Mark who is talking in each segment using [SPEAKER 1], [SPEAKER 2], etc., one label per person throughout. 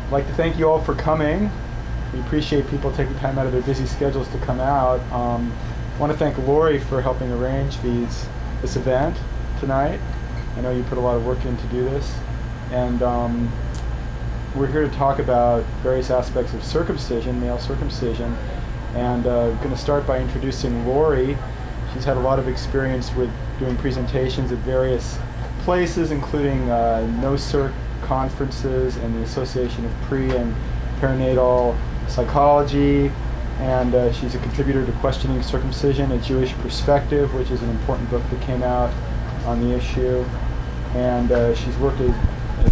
[SPEAKER 1] I'd like to thank you all for coming. We appreciate people taking time out of their busy schedules to come out. I want to thank Laurie for helping arrange this event tonight. I know you put a lot of work in to do this. And we're here to talk about various aspects of circumcision, male circumcision. And I'm going to start by introducing Laurie. She's had a lot of experience with doing presentations at various places, including no-circ conferences and the Association of Pre- and Perinatal Psychology, and she's a contributor to Questioning Circumcision, A Jewish Perspective, which is an important book that came out on the issue. And she's worked as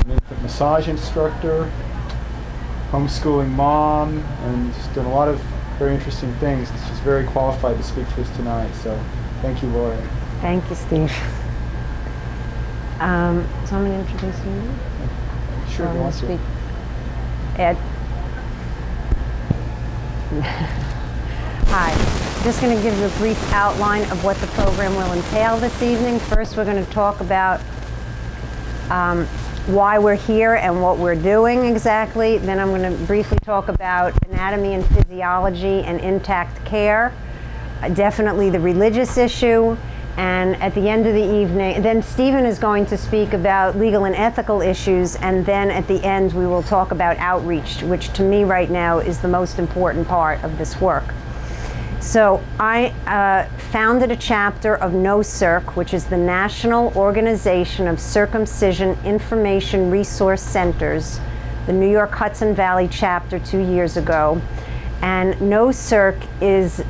[SPEAKER 1] an infant massage instructor, homeschooling mom, and she's done a lot of very interesting things. She's very qualified to speak to us tonight, so thank you, Laurie.
[SPEAKER 2] Thank you, Steve. So I'm going to introduce you.
[SPEAKER 1] Sure, go on.
[SPEAKER 2] Speak. Ed. Hi. Just going to give you a brief outline of what the program will entail this evening. First, we're going to talk about why we're here and what we're doing exactly. Then I'm going to briefly talk about anatomy and physiology and intact care, definitely the religious issue. And at the end of the evening, then Stephen is going to speak about legal and ethical issues, and then at the end we will talk about outreach, which to me right now is the most important part of this work. So I founded a chapter of NOCIRC, which is the National Organization of Circumcision Information Resource Centers, the New York Hudson Valley chapter 2 years ago. And NOCIRC is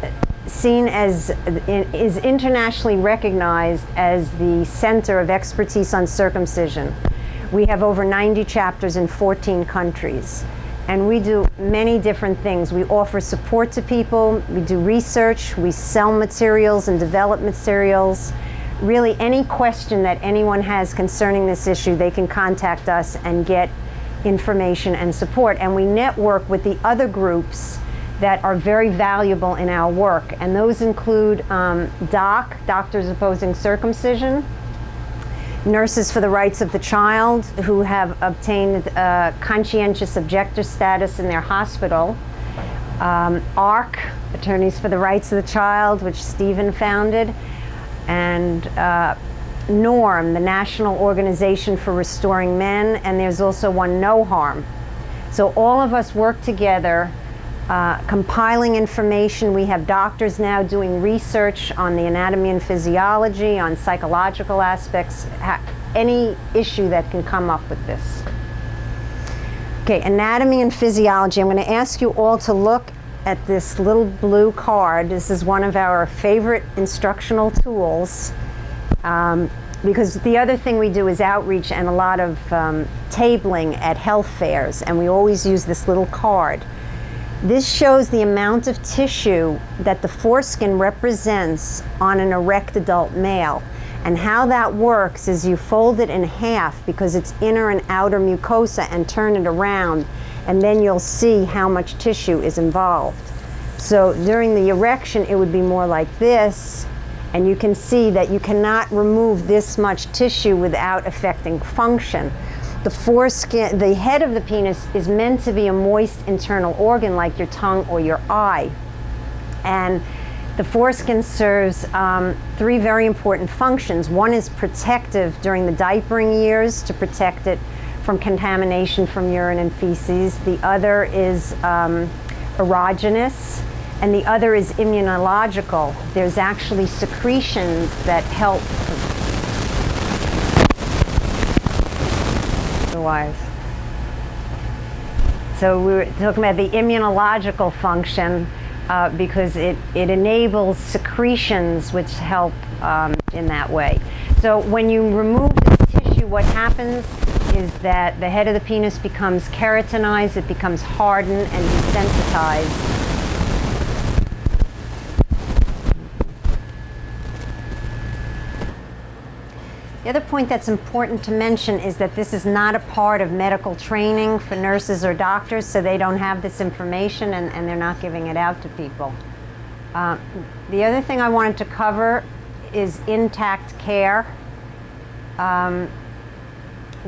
[SPEAKER 2] seen as, is internationally recognized as the center of expertise on circumcision. We have over 90 chapters in 14 countries. And we do many different things. We offer support to people, we do research, we sell materials and develop materials. Really, any question that anyone has concerning this issue, they can contact us and get information and support. And we network with the other groups that are very valuable in our work. And those include Doctors Opposing Circumcision, Nurses for the Rights of the Child, who have obtained conscientious objector status in their hospital, ARC, Attorneys for the Rights of the Child, which Stephen founded, and NORM, the National Organization for Restoring Men, and there's also one, No Harm. So all of us work together, compiling information. We have doctors now doing research on the anatomy and physiology, on psychological aspects, any issue that can come up with this. Okay, anatomy and physiology. I'm going to ask you all to look at this little blue card. This is one of our favorite instructional tools, because the other thing we do is outreach and a lot of tabling at health fairs, and we always use this little card. This shows the amount of tissue that the foreskin represents on an erect adult male. And how that works is you fold it in half, because it's inner and outer mucosa, and turn it around, and then you'll see how much tissue is involved. So during the erection, it would be more like this, and you can see that you cannot remove this much tissue without affecting function. The foreskin, the head of the penis is meant to be a moist internal organ like your tongue or your eye. And the foreskin serves three very important functions. One is protective during the diapering years, to protect it from contamination from urine and feces. The other is erogenous, and the other is immunological. There's actually secretions that help. So we were talking about the immunological function because it enables secretions which help in that way. So when you remove this tissue, what happens is that the head of the penis becomes keratinized, it becomes hardened and desensitized. The other point that's important to mention is that this is not a part of medical training for nurses or doctors, so they don't have this information and they're not giving it out to people. The other thing I wanted to cover is intact care.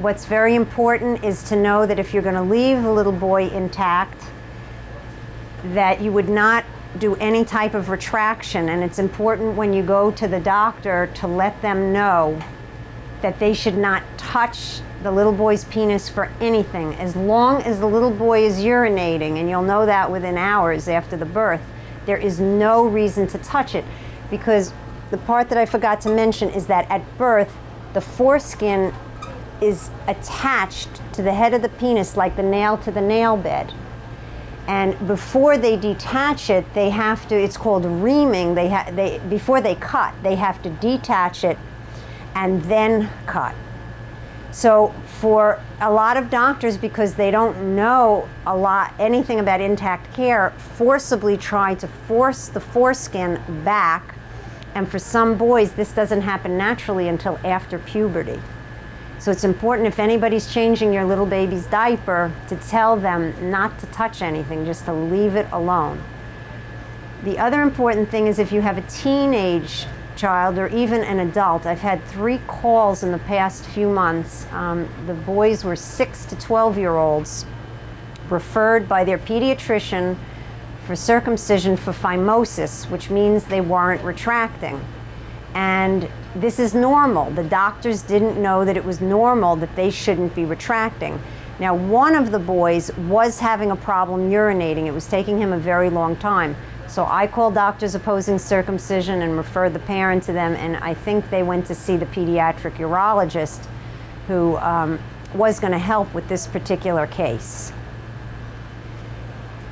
[SPEAKER 2] What's very important is to know that if you're going to leave the little boy intact, that you would not do any type of retraction. And it's important when you go to the doctor to let them know that they should not touch the little boy's penis for anything. As long as the little boy is urinating, and you'll know that within hours after the birth, there is no reason to touch it. Because the part that I forgot to mention is that at birth, the foreskin is attached to the head of the penis like the nail to the nail bed. And before they detach it, they have to, it's called reaming, before they cut, they have to detach it and then cut. So for a lot of doctors, because they don't know anything about intact care, forcibly try to force the foreskin back. And for some boys, this doesn't happen naturally until after puberty. So it's important, if anybody's changing your little baby's diaper, to tell them not to touch anything, just to leave it alone. The other important thing is if you have a teenage child or even an adult. I've had 3 calls in the past few months. The boys were 6 to 12-year-olds referred by their pediatrician for circumcision for phimosis, which means they weren't retracting. And this is normal. The doctors didn't know that it was normal, that they shouldn't be retracting. Now, one of the boys was having a problem urinating. It was taking him a very long time. So I called Doctors Opposing Circumcision and referred the parent to them, and I think they went to see the pediatric urologist who was going to help with this particular case.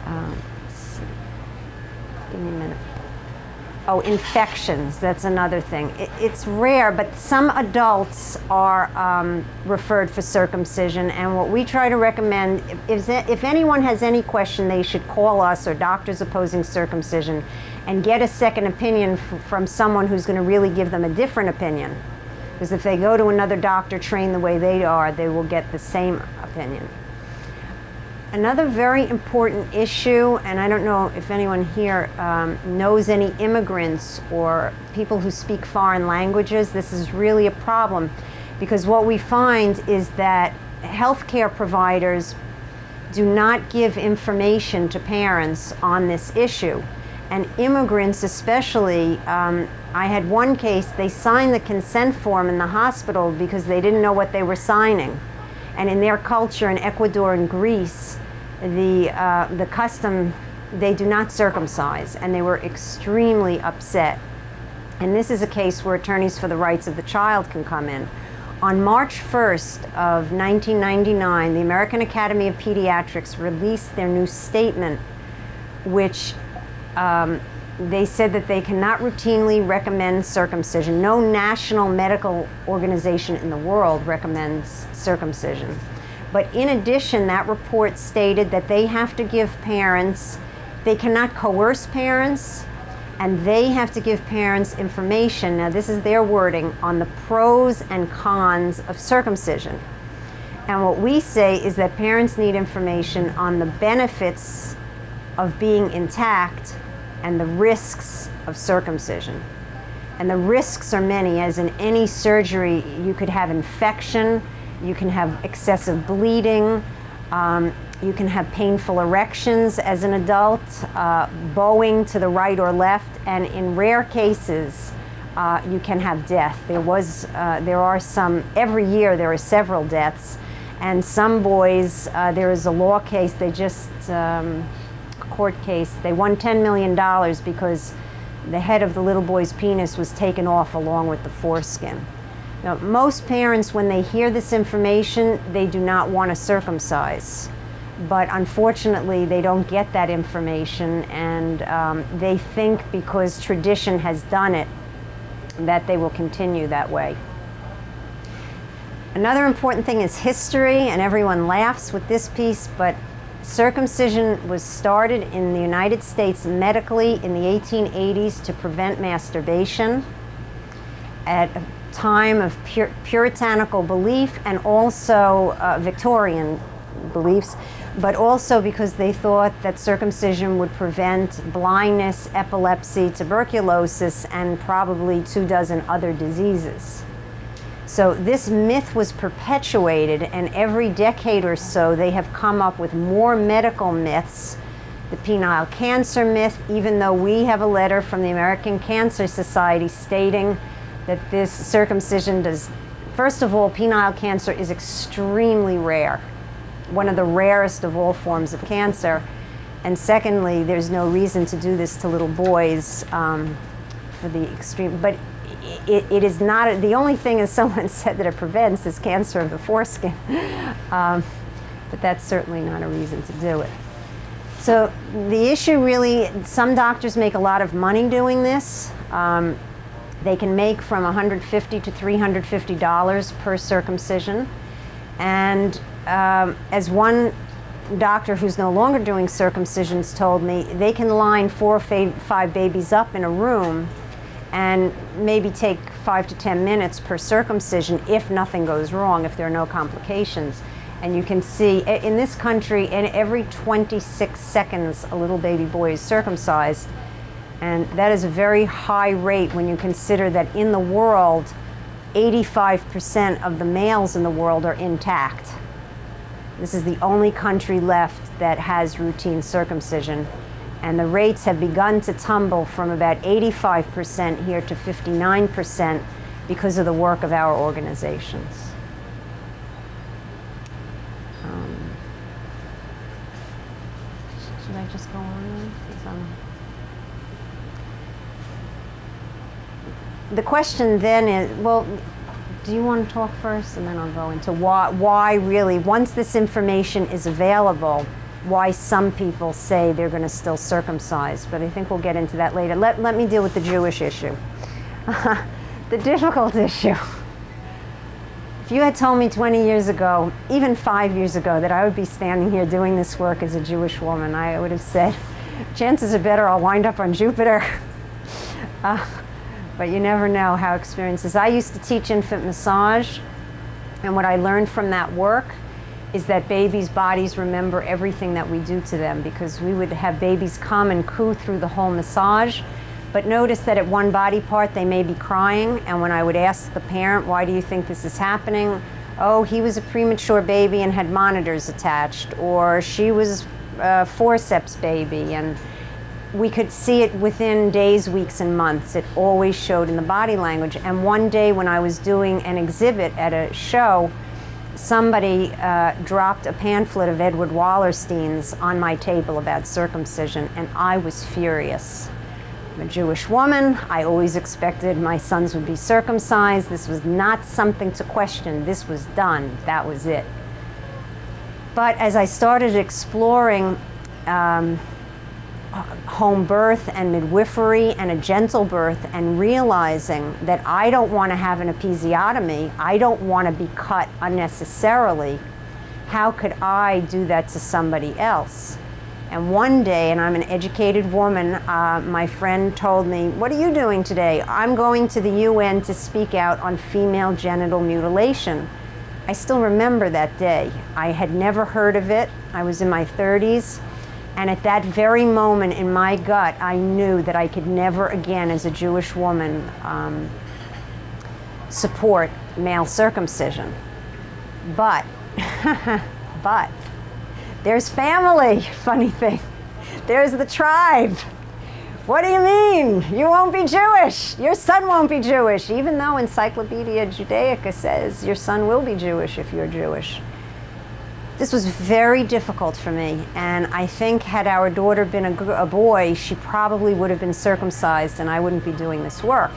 [SPEAKER 2] Let's see. Give me a minute. Oh, infections, that's another thing. It's rare, but some adults are referred for circumcision, and what we try to recommend, if anyone has any question, they should call us or Doctors Opposing Circumcision and get a second opinion from someone who's going to really give them a different opinion. Because if they go to another doctor trained the way they are, they will get the same opinion. Another very important issue, and I don't know if anyone here knows any immigrants or people who speak foreign languages, this is really a problem, because what we find is that healthcare providers do not give information to parents on this issue. And immigrants especially, I had one case, they signed the consent form in the hospital because they didn't know what they were signing. And in their culture in Ecuador and Greece, the custom, they do not circumcise, and they were extremely upset. And this is a case where attorneys for the rights of the child can come in. On March 1st of 1999, the American Academy of Pediatrics released their new statement, which they said that they cannot routinely recommend circumcision. No national medical organization in the world recommends circumcision. But in addition, that report stated that they have to give parents, they cannot coerce parents, and they have to give parents information, now this is their wording, on the pros and cons of circumcision. And what we say is that parents need information on the benefits of being intact and the risks of circumcision. And the risks are many, as in any surgery, you could have infection, you can have excessive bleeding, you can have painful erections as an adult, bowing to the right or left, and in rare cases, you can have death. There are some, every year there are several deaths, and some boys, there is a law case, court case, they won $10 million because the head of the little boy's penis was taken off along with the foreskin. Now, most parents, when they hear this information, they do not want to circumcise. But unfortunately, they don't get that information, and they think because tradition has done it, that they will continue that way. Another important thing is history, and everyone laughs with this piece, but circumcision was started in the United States medically in the 1880s to prevent masturbation at a time of puritanical belief and also Victorian beliefs, but also because they thought that circumcision would prevent blindness, epilepsy, tuberculosis, and probably 24 other diseases. So this myth was perpetuated, and every decade or so they have come up with more medical myths. The penile cancer myth, even though we have a letter from the American Cancer Society stating that this circumcision does, first of all, penile cancer is extremely rare, one of the rarest of all forms of cancer. And secondly, there's no reason to do this to little boys for the extreme, but it is not, the only thing, as someone said, that it prevents is cancer of the foreskin. But that's certainly not a reason to do it. So the issue really, some doctors make a lot of money doing this. They can make from $150 to $350 per circumcision. And as one doctor who's no longer doing circumcisions told me, they can line 4 or 5 babies up in a room and maybe take 5 to 10 minutes per circumcision if nothing goes wrong, if there are no complications. And you can see in this country, in every 26 seconds, a little baby boy is circumcised. And that is a very high rate when you consider that in the world, 85% of the males in the world are intact. This is the only country left that has routine circumcision. And the rates have begun to tumble from about 85% here to 59% because of the work of our organizations. Should I just go on? The question then is, well, do you want to talk first, and then I'll go into why really, once this information is available, why some people say they're going to still circumcise. But I think we'll get into that later. Let me deal with the Jewish issue. The difficult issue. If you had told me 20 years ago, even 5 years ago, that I would be standing here doing this work as a Jewish woman, I would have said, chances are better I'll wind up on Jupiter. But you never know how experiences. I used to teach infant massage, and what I learned from that work is that babies' bodies remember everything that we do to them, because we would have babies come and coo through the whole massage, but notice that at one body part they may be crying, and when I would ask the parent, why do you think this is happening? Oh, he was a premature baby and had monitors attached, or she was a forceps baby, and we could see it within days, weeks, and months. It always showed in the body language. And one day when I was doing an exhibit at a show, somebody dropped a pamphlet of Edward Wallerstein's on my table about circumcision, and I was furious. I'm a Jewish woman. I always expected my sons would be circumcised. This was not something to question. This was done. That was it. But as I started exploring home birth and midwifery and a gentle birth, and realizing that I don't want to have an episiotomy, I don't want to be cut unnecessarily, how could I do that to somebody else? And one day, and I'm an educated woman, my friend told me, what are you doing today? I'm going to the UN to speak out on female genital mutilation. I still remember that day. I had never heard of it. I was in my 30s. And at that very moment in my gut, I knew that I could never again, as a Jewish woman, support male circumcision. But, but, there's family, funny thing. There's the tribe. What do you mean? You won't be Jewish. Your son won't be Jewish, even though Encyclopedia Judaica says your son will be Jewish if you're Jewish. This was very difficult for me, and I think had our daughter been a boy, she probably would have been circumcised and I wouldn't be doing this work.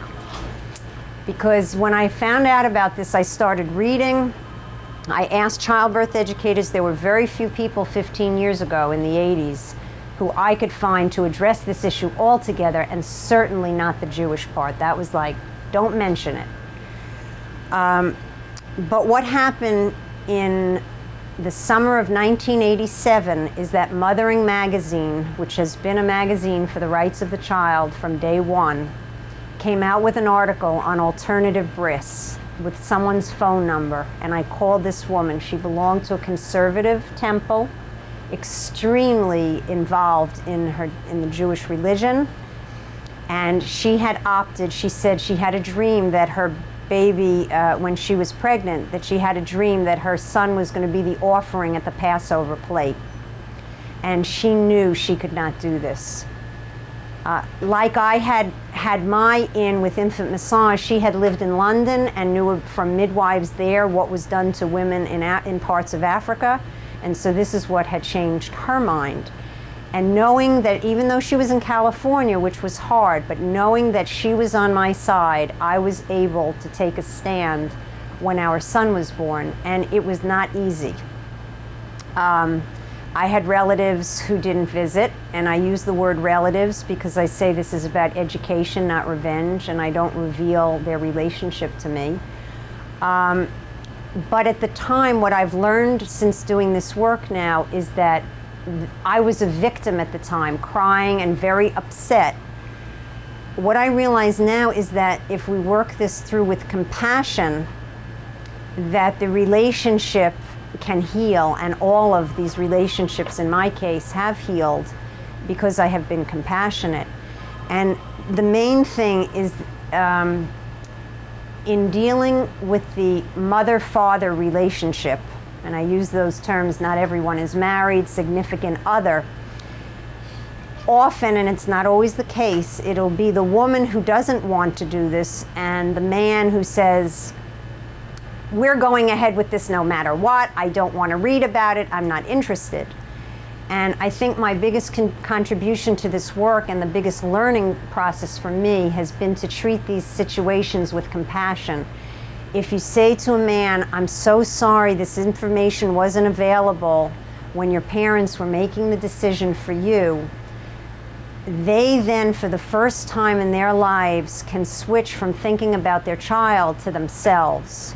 [SPEAKER 2] Because when I found out about this, I started reading. I asked childbirth educators. There were very few people 15 years ago in the 80s who I could find to address this issue altogether, and certainly not the Jewish part. That was like, don't mention it. But what happened in the summer of 1987 is that Mothering Magazine, which has been a magazine for the rights of the child from day one, came out with an article on alternative bris with someone's phone number, and I called this woman. She belonged to a conservative temple, extremely involved in the Jewish religion, and she had opted. She said she had a dream that her baby when she was pregnant, that she had a dream that her son was going to be the offering at the Passover plate. And she knew she could not do this. Like I had my in with infant massage, she had lived in London and knew from midwives there what was done to women in parts of Africa. And so this is what had changed her mind. And knowing that even though she was in California, which was hard, but knowing that she was on my side, I was able to take a stand when our son was born, and it was not easy. I had relatives who didn't visit, and I use the word relatives because I say this is about education, not revenge, and I don't reveal their relationship to me. But at the time, what I've learned since doing this work now is that I was a victim at the time, crying and very upset. What I realize now is that if we work this through with compassion, that the relationship can heal, and all of these relationships in my case have healed because I have been compassionate. And the main thing is in dealing with the mother-father relationship, and I use those terms, not everyone is married, significant other. Often, and it's not always the case, it'll be the woman who doesn't want to do this and the man who says, we're going ahead with this no matter what, I don't want to read about it, I'm not interested. And I think my biggest contribution to this work and the biggest learning process for me has been to treat these situations with compassion. If you say to a man, I'm so sorry this information wasn't available when your parents were making the decision for you, they then, for the first time in their lives, can switch from thinking about their child to themselves.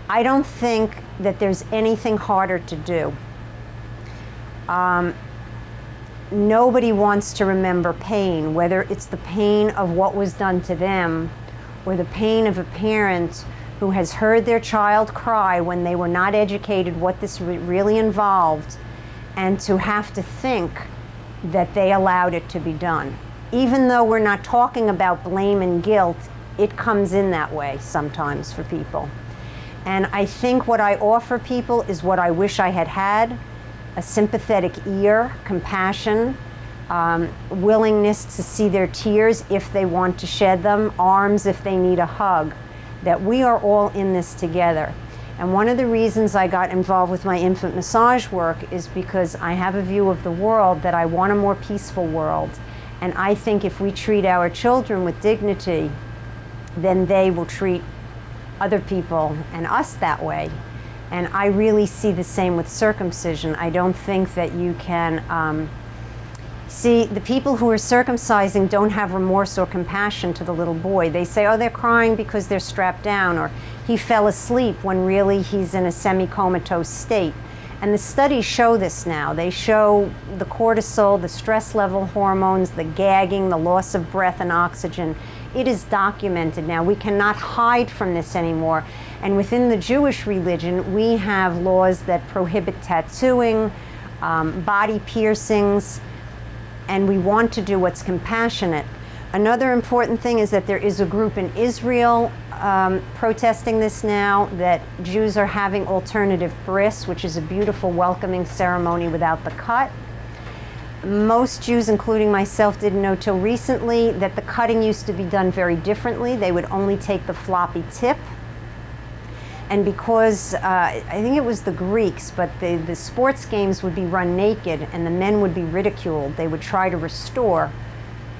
[SPEAKER 2] I don't think that there's anything harder to do. Nobody wants to remember pain, whether it's the pain of what was done to them or the pain of a parent who has heard their child cry when they were not educated what this really involved, and to have to think that they allowed it to be done. Even though we're not talking about blame and guilt, it comes in that way sometimes for people. And I think what I offer people is what I wish I had had: a sympathetic ear, compassion, willingness to see their tears if they want to shed them, arms if they need a hug, that we are all in this together. And one of the reasons I got involved with my infant massage work is because I have a view of the world that I want a more peaceful world. And I think if we treat our children with dignity, then they will treat other people and us that way. And I really see the same with circumcision. I don't think that you can see, the people who are circumcising don't have remorse or compassion to the little boy. They say, oh, they're crying because they're strapped down, or he fell asleep, when really he's in a semi-comatose state. And the studies show this now. They show the cortisol, the stress level hormones, the gagging, the loss of breath and oxygen. It is documented now. We cannot hide from this anymore. And within the Jewish religion, we have laws that prohibit tattooing, body piercings, and we want to do what's compassionate. Another important thing is that there is a group in Israel protesting this now, that Jews are having alternative bris, which is a beautiful welcoming ceremony without the cut. Most Jews, including myself, didn't know till recently that the cutting used to be done very differently. They would only take the floppy tip. And because, I think it was the Greeks, but the sports games would be run naked and the men would be ridiculed. They would try to restore.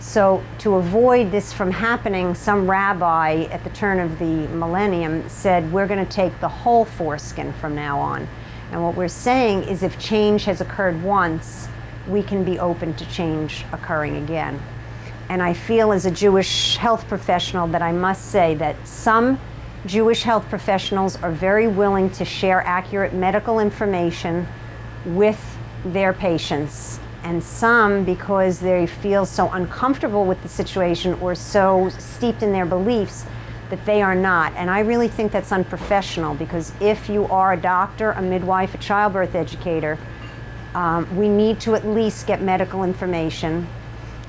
[SPEAKER 2] So to avoid this from happening, some rabbi at the turn of the millennium said, we're going to take the whole foreskin from now on. And what we're saying is, if change has occurred once, we can be open to change occurring again. And I feel as a Jewish health professional that I must say that some Jewish health professionals are very willing to share accurate medical information with their patients. And some, because they feel so uncomfortable with the situation or so steeped in their beliefs, that they are not. And I really think that's unprofessional, because if you are a doctor, a midwife, a childbirth educator, we need to at least get medical information.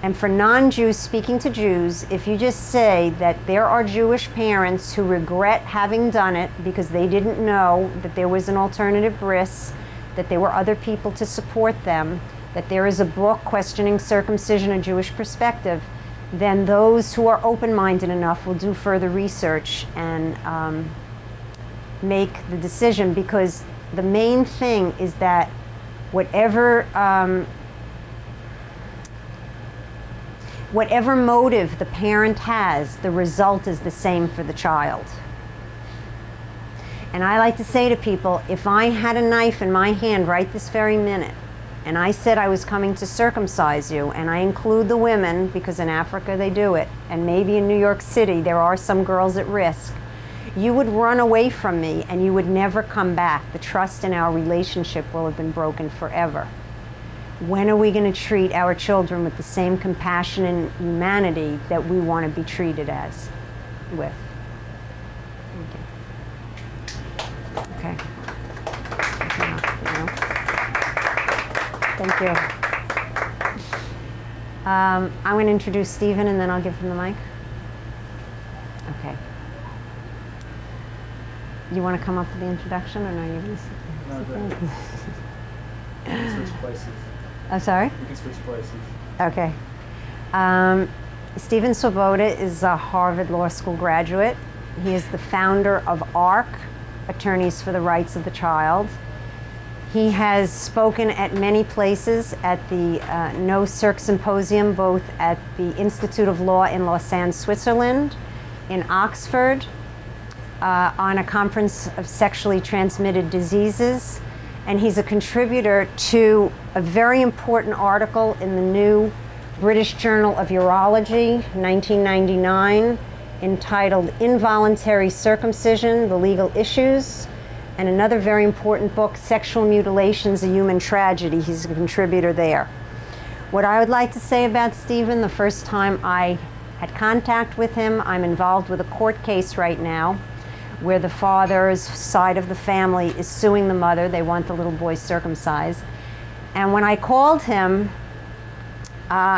[SPEAKER 2] And for non-Jews speaking to Jews, if you just say that there are Jewish parents who regret having done it because they didn't know that there was an alternative bris, that there were other people to support them, that there is a book questioning circumcision, a Jewish perspective, then those who are open-minded enough will do further research and make the decision, because the main thing is that whatever motive the parent has, the result is the same for the child. And I like to say to people, if I had a knife in my hand right this very minute, and I said I was coming to circumcise you, and I include the women, because in Africa they do it, and maybe in New York City there are some girls at risk, you would run away from me and you would never come back. The trust in our relationship will have been broken forever. When are we going to treat our children with the same compassion and humanity that we want to be treated as with? Okay. Thank you. I'm going to introduce Stephen and then I'll give him the mic. Okay. You want to come up with the introduction or no? You're going to
[SPEAKER 1] No, we can switch places.
[SPEAKER 2] I'm sorry?
[SPEAKER 1] We can switch places.
[SPEAKER 2] Okay. Stephen Svoboda is a Harvard Law School graduate. He is the founder of ARC, Attorneys for the Rights of the Child. He has spoken at many places, at the No Circ Symposium, both at the Institute of Law in Lausanne, Switzerland, in Oxford, on a conference of sexually transmitted diseases, and he's a contributor to a very important article in the new British Journal of Urology, 1999, entitled Involuntary Circumcision, The Legal Issues, and another very important book, Sexual Mutilations, A Human Tragedy. He's a contributor there. What I would like to say about Stephen, the first time I had contact with him, I'm involved with a court case right now where the father's side of the family is suing the mother. They want the little boy circumcised. And when I called him,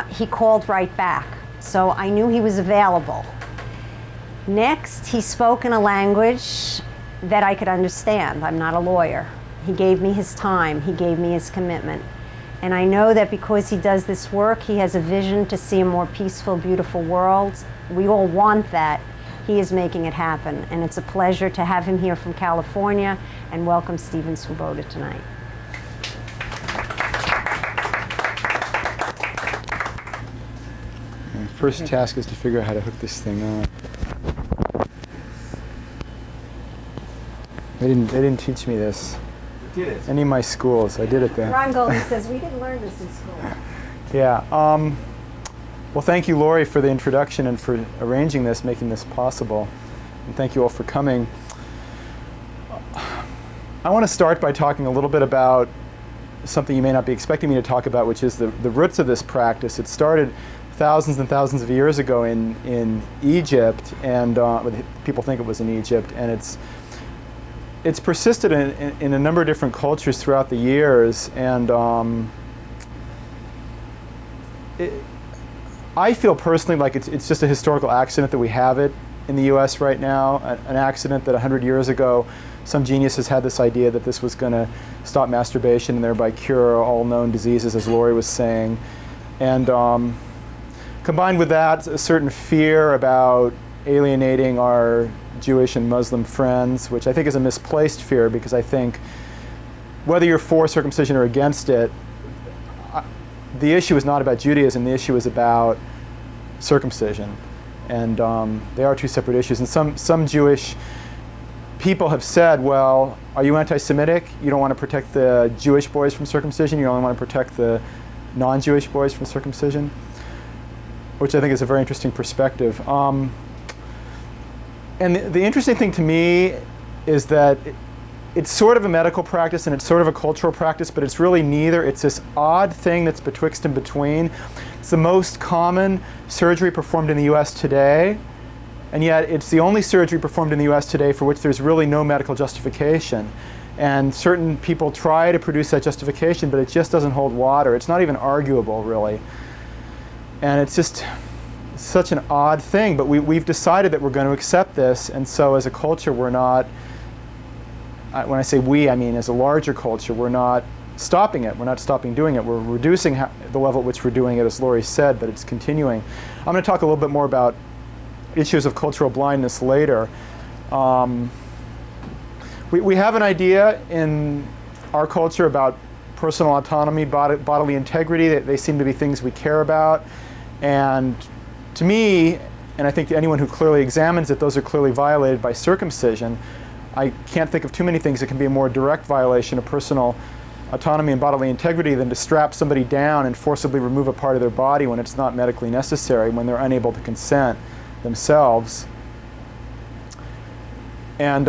[SPEAKER 2] he called right back. So I knew he was available. Next, he spoke in a language that I could understand. I'm not a lawyer. He gave me his time. He gave me his commitment. And I know that because he does this work, he has a vision to see a more peaceful, beautiful world. We all want that. He is making it happen. And it's a pleasure to have him here from California, and welcome Stephen Svoboda tonight.
[SPEAKER 1] My first task is to figure out how to hook this thing on. They didn't teach me this.
[SPEAKER 3] You did it.
[SPEAKER 1] Any of my schools. I did it there.
[SPEAKER 2] Ron Golden says, we didn't learn this in school.
[SPEAKER 1] Yeah. Well, thank you, Laurie, for the introduction and for arranging this, making this possible. And thank you all for coming. I want to start by talking a little bit about something you may not be expecting me to talk about, which is the roots of this practice. It started thousands and thousands of years ago in Egypt, and people think it was in Egypt, and it's persisted in a number of different cultures throughout the years, and I feel personally like it's just a historical accident that we have it in the US right now, an accident that 100 years ago some geniuses had this idea that this was going to stop masturbation and thereby cure all known diseases, as Laurie was saying. And combined with that, a certain fear about alienating our Jewish and Muslim friends, which I think is a misplaced fear, because I think whether you're for circumcision or against it, the issue is not about Judaism, the issue is about circumcision. And they are two separate issues. And some Jewish people have said, well, are you anti-Semitic? You don't want to protect the Jewish boys from circumcision, you only want to protect the non-Jewish boys from circumcision, which I think is a very interesting perspective. And the interesting thing to me is that it's sort of a medical practice and it's sort of a cultural practice, but it's really neither. It's this odd thing that's betwixt and between. It's the most common surgery performed in the US today, and yet it's the only surgery performed in the US today for which there's really no medical justification. And certain people try to produce that justification, but it just doesn't hold water. It's not even arguable, really. And it's just such an odd thing, but we've decided that we're going to accept this, and so as a culture we're not, when I say we, I mean as a larger culture, we're not stopping it. We're not stopping doing it. We're reducing the level at which we're doing it, as Laurie said, but it's continuing. I'm going to talk a little bit more about issues of cultural blindness later. We have an idea in our culture about personal autonomy, bodily integrity. They seem to be things we care about. And to me, and I think to anyone who clearly examines it, those are clearly violated by circumcision. I can't think of too many things that can be a more direct violation of personal autonomy and bodily integrity than to strap somebody down and forcibly remove a part of their body when it's not medically necessary, when they're unable to consent themselves. And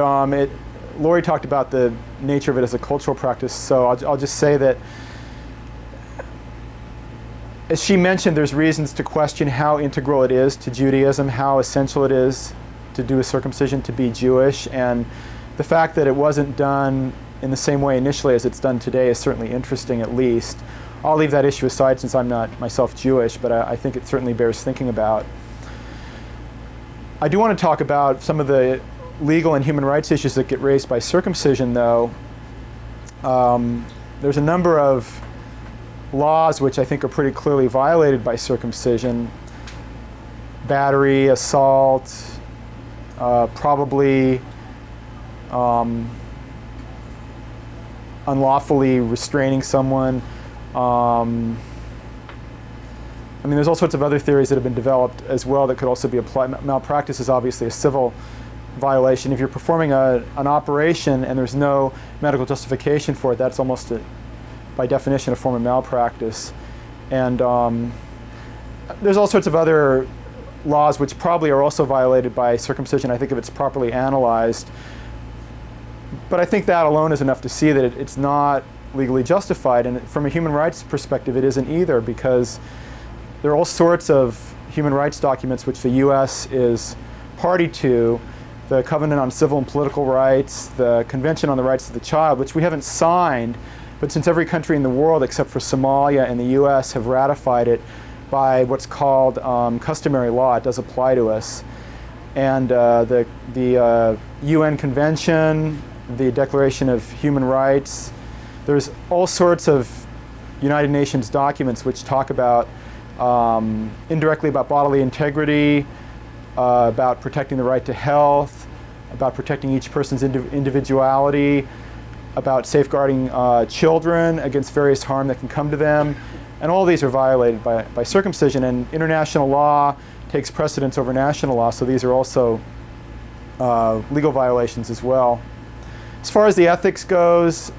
[SPEAKER 1] Laurie talked about the nature of it as a cultural practice, so I'll just say that, as she mentioned, there's reasons to question how integral it is to Judaism, how essential it is to do a circumcision to be Jewish, and the fact that it wasn't done in the same way initially as it's done today is certainly interesting, at least. I'll leave that issue aside since I'm not myself Jewish, but I think it certainly bears thinking about. I do want to talk about some of the legal and human rights issues that get raised by circumcision, though. There's a number of laws which I think are pretty clearly violated by circumcision. Battery, assault, probably unlawfully restraining someone. I mean, there's all sorts of other theories that have been developed as well that could also be applied. Malpractice is obviously a civil violation. If you're performing an operation and there's no medical justification for it, that's almost, by definition, a form of malpractice. And there's all sorts of other laws which probably are also violated by circumcision, I think, if it's properly analyzed. But I think that alone is enough to see that it's not legally justified. And from a human rights perspective, it isn't either, because there are all sorts of human rights documents which the U.S. is party to, the Covenant on Civil and Political Rights, the Convention on the Rights of the Child, which we haven't signed, but since every country in the world except for Somalia and the U.S. have ratified it by what's called customary law, it does apply to us. And the UN Convention, the Declaration of Human Rights, there's all sorts of United Nations documents which talk about indirectly about bodily integrity, about protecting the right to health, about protecting each person's individuality, about safeguarding children against various harm that can come to them. And all these are violated by circumcision, and international law takes precedence over national law, so these are also legal violations as well. As far as the ethics goes,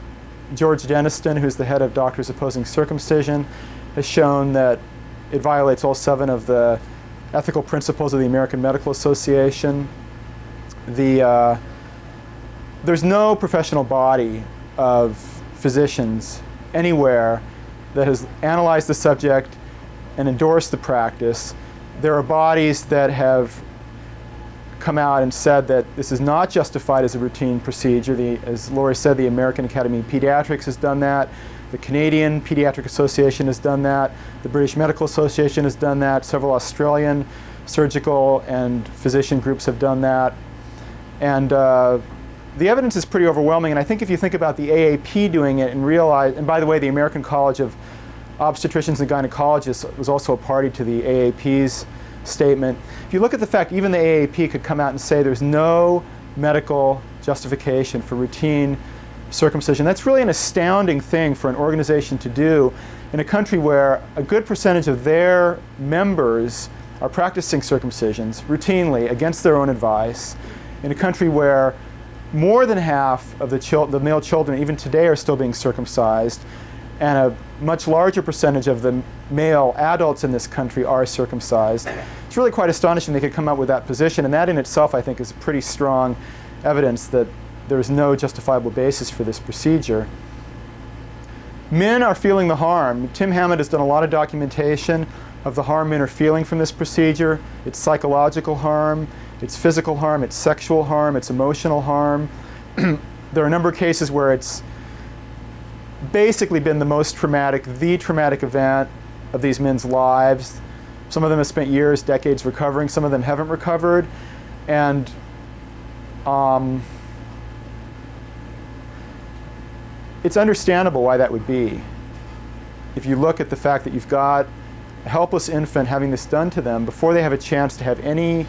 [SPEAKER 1] George Deniston, who's the head of Doctors Opposing Circumcision, has shown that it violates all 7 of the ethical principles of the American Medical Association. There's no professional body of physicians anywhere that has analyzed the subject and endorsed the practice. There are bodies that have come out and said that this is not justified as a routine procedure. As Laurie said, the American Academy of Pediatrics has done that. The Canadian Pediatric Association has done that. The British Medical Association has done that. Several Australian surgical and physician groups have done that. And the evidence is pretty overwhelming. And I think if you think about the AAP doing it and realize, and by the way, the American College of Obstetricians and Gynecologists was also a party to the AAP's statement. If you look at the fact even the AAP could come out and say there's no medical justification for routine circumcision, that's really an astounding thing for an organization to do in a country where a good percentage of their members are practicing circumcisions routinely against their own advice, in a country where more than half of the male children even today are still being circumcised, and a much larger percentage of the male adults in this country are circumcised. It's really quite astonishing they could come up with that position, and that in itself I think is pretty strong evidence that there is no justifiable basis for this procedure. Men are feeling the harm. Tim Hammond has done a lot of documentation of the harm men are feeling from this procedure. It's psychological harm, it's physical harm, it's sexual harm, it's emotional harm. There are a number of cases where it's basically been the most traumatic, the traumatic event of these men's lives. Some of them have spent years, decades recovering. Some of them haven't recovered. And it's understandable why that would be. If you look at the fact that you've got a helpless infant having this done to them before they have a chance to have any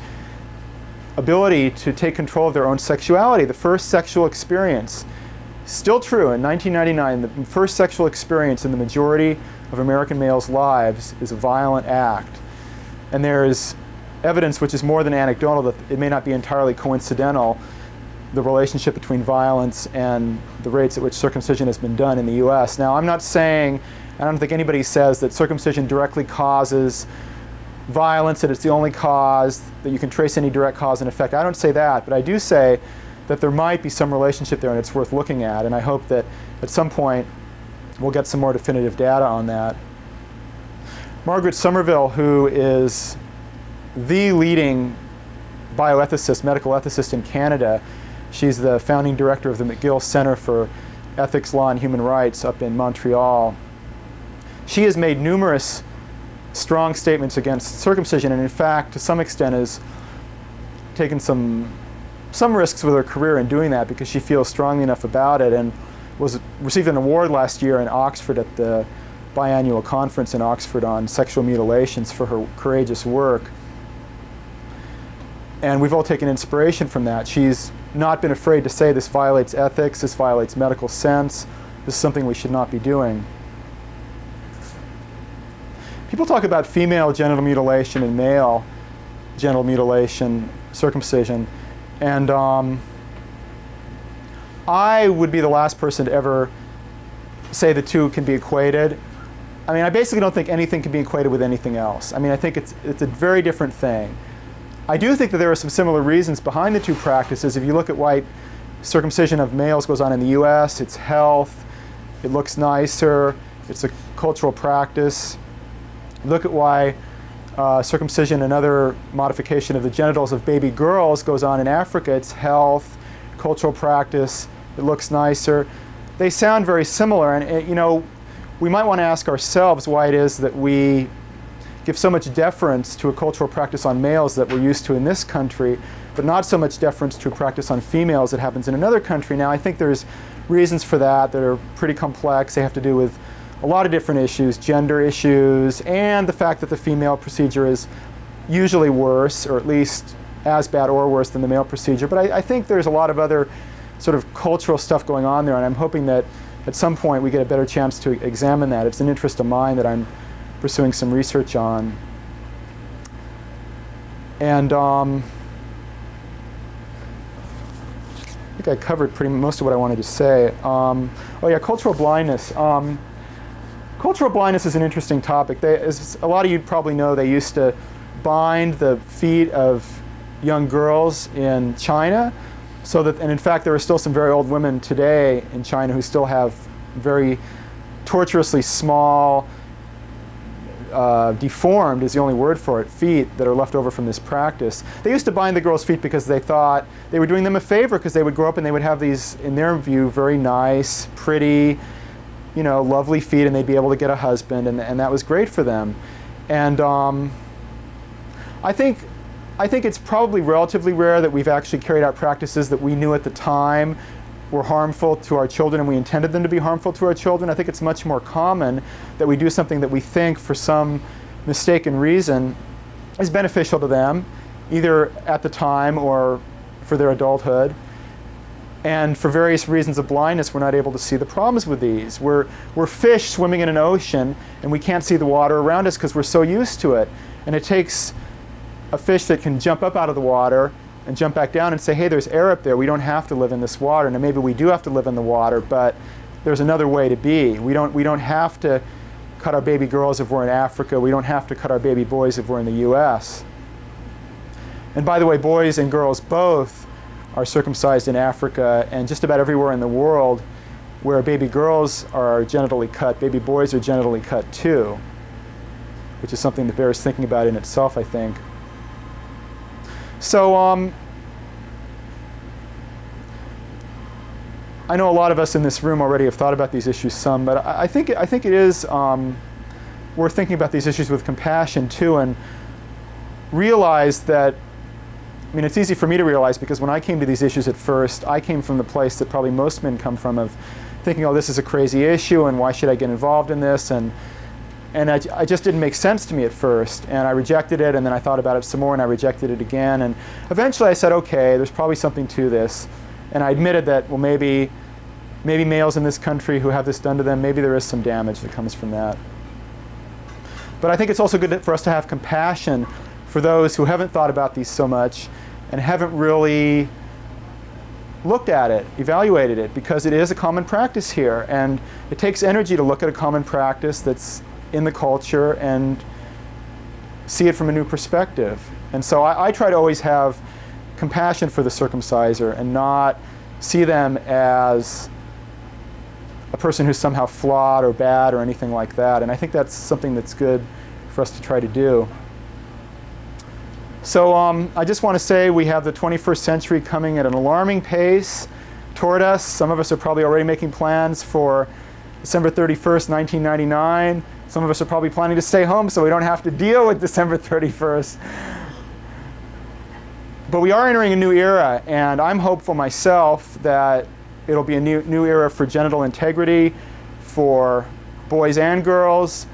[SPEAKER 1] ability to take control of their own sexuality. The first sexual experience, still true in 1999, the first sexual experience in the majority of American males' lives is a violent act. And there is evidence, which is more than anecdotal, that it may not be entirely coincidental, the relationship between violence and the rates at which circumcision has been done in the US. Now, I'm not saying, I don't think anybody says that circumcision directly causes violence, that it's the only cause, that you can trace any direct cause and effect. I don't say that, but I do say that there might be some relationship there and it's worth looking at, and I hope that at some point we'll get some more definitive data on that. Margaret Somerville, who is the leading bioethicist, medical ethicist in Canada, she's the founding director of the McGill Center for Ethics, Law, and Human Rights up in Montreal. She has made numerous strong statements against circumcision, and in fact, to some extent, has taken some risks with her career in doing that because she feels strongly enough about it, and received an award last year in Oxford at the biannual conference in Oxford on sexual mutilations for her courageous work. And we've all taken inspiration from that. She's not been afraid to say this violates ethics, this violates medical sense, this is something we should not be doing. People talk about female genital mutilation and male genital mutilation, circumcision, and I would be the last person to ever say the two can be equated. I mean, I basically don't think anything can be equated with anything else. I mean, I think it's a very different thing. I do think that there are some similar reasons behind the two practices. If you look at why circumcision of males goes on in the US, it's health, it looks nicer, it's a cultural practice. Look at why circumcision, another modification of the genitals of baby girls, goes on in Africa. It's health, cultural practice, it looks nicer. They sound very similar, and you know, we might want to ask ourselves why it is that we give so much deference to a cultural practice on males that we're used to in this country, but not so much deference to a practice on females that happens in another country. Now, I think there's reasons for that that are pretty complex. They have to do with a lot of different issues, gender issues, and the fact that the female procedure is usually worse, or at least as bad or worse than the male procedure. But I think there's a lot of other sort of cultural stuff going on there, and I'm hoping that at some point we get a better chance to examine that. It's an interest of mine that I'm pursuing some research on. And I think I covered most of what I wanted to say. Oh yeah, cultural blindness. Cultural blindness is an interesting topic. As a lot of you probably know, they used to bind the feet of young girls in China, so that, and in fact, there are still some very old women today in China who still have very tortuously small, deformed is the only word for it, feet that are left over from this practice. They used to bind the girls' feet because they thought they were doing them a favor, because they would grow up and they would have these, in their view, very nice, pretty, you know, lovely feet, and they'd be able to get a husband, and that was great for them. And I think it's probably relatively rare that we've actually carried out practices that we knew at the time were harmful to our children and we intended them to be harmful to our children. I think it's much more common that we do something that we think for some mistaken reason is beneficial to them, either at the time or for their adulthood. And for various reasons of blindness, we're not able to see the problems with these. We're fish swimming in an ocean and we can't see the water around us because we're so used to it. And it takes a fish that can jump up out of the water and jump back down and say, hey, there's air up there. We don't have to live in this water. Now maybe we do have to live in the water, but there's another way to be. We don't have to cut our baby girls if we're in Africa. We don't have to cut our baby boys if we're in the US. And by the way, boys and girls both are circumcised in Africa, and just about everywhere in the world where baby girls are genitally cut, baby boys are genitally cut too, which is something that bears thinking about in itself, I think. So I know a lot of us in this room already have thought about these issues some, but I think it is were thinking about these issues with compassion too, and realized that, I mean, it's easy for me to realize because when I came to these issues at first, I came from the place that probably most men come from, of thinking, oh, this is a crazy issue and why should I get involved in this, and I just didn't make sense to me at first, and I rejected it, and then I thought about it some more and I rejected it again, and eventually I said, okay, there's probably something to this, and I admitted that, well, maybe males in this country who have this done to them, maybe there is some damage that comes from that. But I think it's also good for us to have compassion for those who haven't thought about these so much and haven't really looked at it, evaluated it, because it is a common practice here, and it takes energy to look at a common practice that's in the culture and see it from a new perspective. And so I try to always have compassion for the circumciser and not see them as a person who's somehow flawed or bad or anything like that. And I think that's something that's good for us to try to do. So I just want to say we have the 21st century coming at an alarming pace toward us. Some of us are probably already making plans for December 31st, 1999. Some of us are probably planning to stay home so we don't have to deal with December 31st. But we are entering a new era, and I'm hopeful myself that it'll be a new era for genital integrity for boys and girls.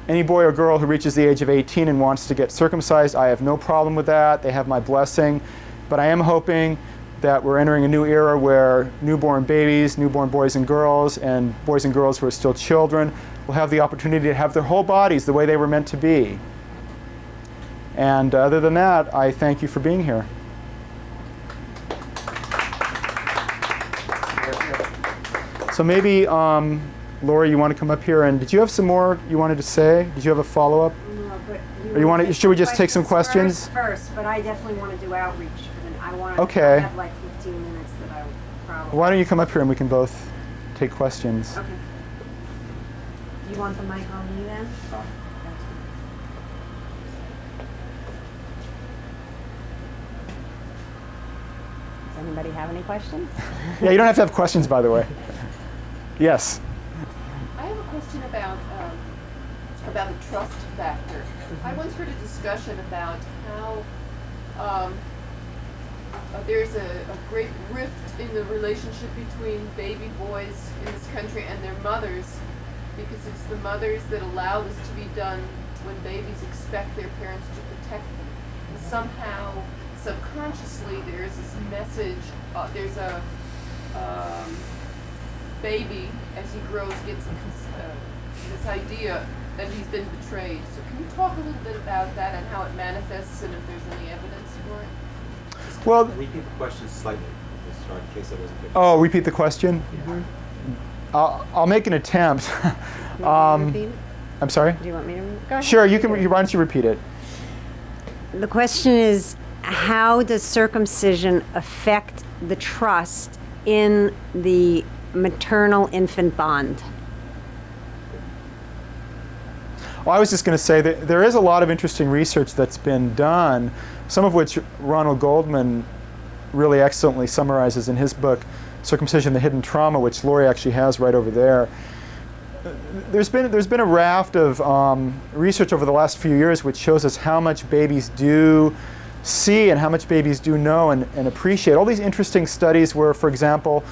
[SPEAKER 1] Any boy or girl who reaches the age of 18 and wants to get circumcised, I have no problem with that. They have my blessing. But I am hoping that we're entering a new era where newborn babies, newborn boys and girls who are still children will have the opportunity to have their whole bodies the way they were meant to be. And other than that, I thank you for being here. So maybe, Laurie, you want to come up here, and did you have some more you wanted to say? Did you have a follow-up?
[SPEAKER 2] No, but
[SPEAKER 1] should we just take some questions?
[SPEAKER 2] First, but I definitely want to do outreach. And I want to have like 15 minutes that I would probably...
[SPEAKER 1] Why don't you come up here and we can both take questions.
[SPEAKER 2] Okay. Do you want the mic on me then? Does anybody have any questions?
[SPEAKER 1] Yeah, you don't have to have questions, by the way. Yes.
[SPEAKER 3] I have a question about the trust factor. I once heard a discussion about how there's a great rift in the relationship between baby boys in this country and their mothers, because it's the mothers that allow this to be done when babies expect their parents to protect them. And somehow, subconsciously, there's this message, there's a baby, as he grows, gets this idea that he's been betrayed. So can you talk a little bit about that and how it manifests and if there's any evidence for it?
[SPEAKER 1] Well,
[SPEAKER 4] repeat the question slightly, in case I wasn't good.
[SPEAKER 1] Oh, repeat the question?
[SPEAKER 2] Mm-hmm.
[SPEAKER 1] I'll make an attempt.
[SPEAKER 2] Repeat it?
[SPEAKER 1] I'm sorry?
[SPEAKER 2] Do you want me to repeat it? Go ahead.
[SPEAKER 1] Sure, you can. Why don't you repeat it?
[SPEAKER 2] The question is, how does circumcision affect the trust in the maternal-infant bond?
[SPEAKER 1] Well, I was just going to say that there is a lot of interesting research that's been done, some of which Ronald Goldman really excellently summarizes in his book, Circumcision, the Hidden Trauma, which Laurie actually has right over there. There's been a raft of research over the last few years which shows us how much babies do see and how much babies do know and appreciate. All these interesting studies where, for example,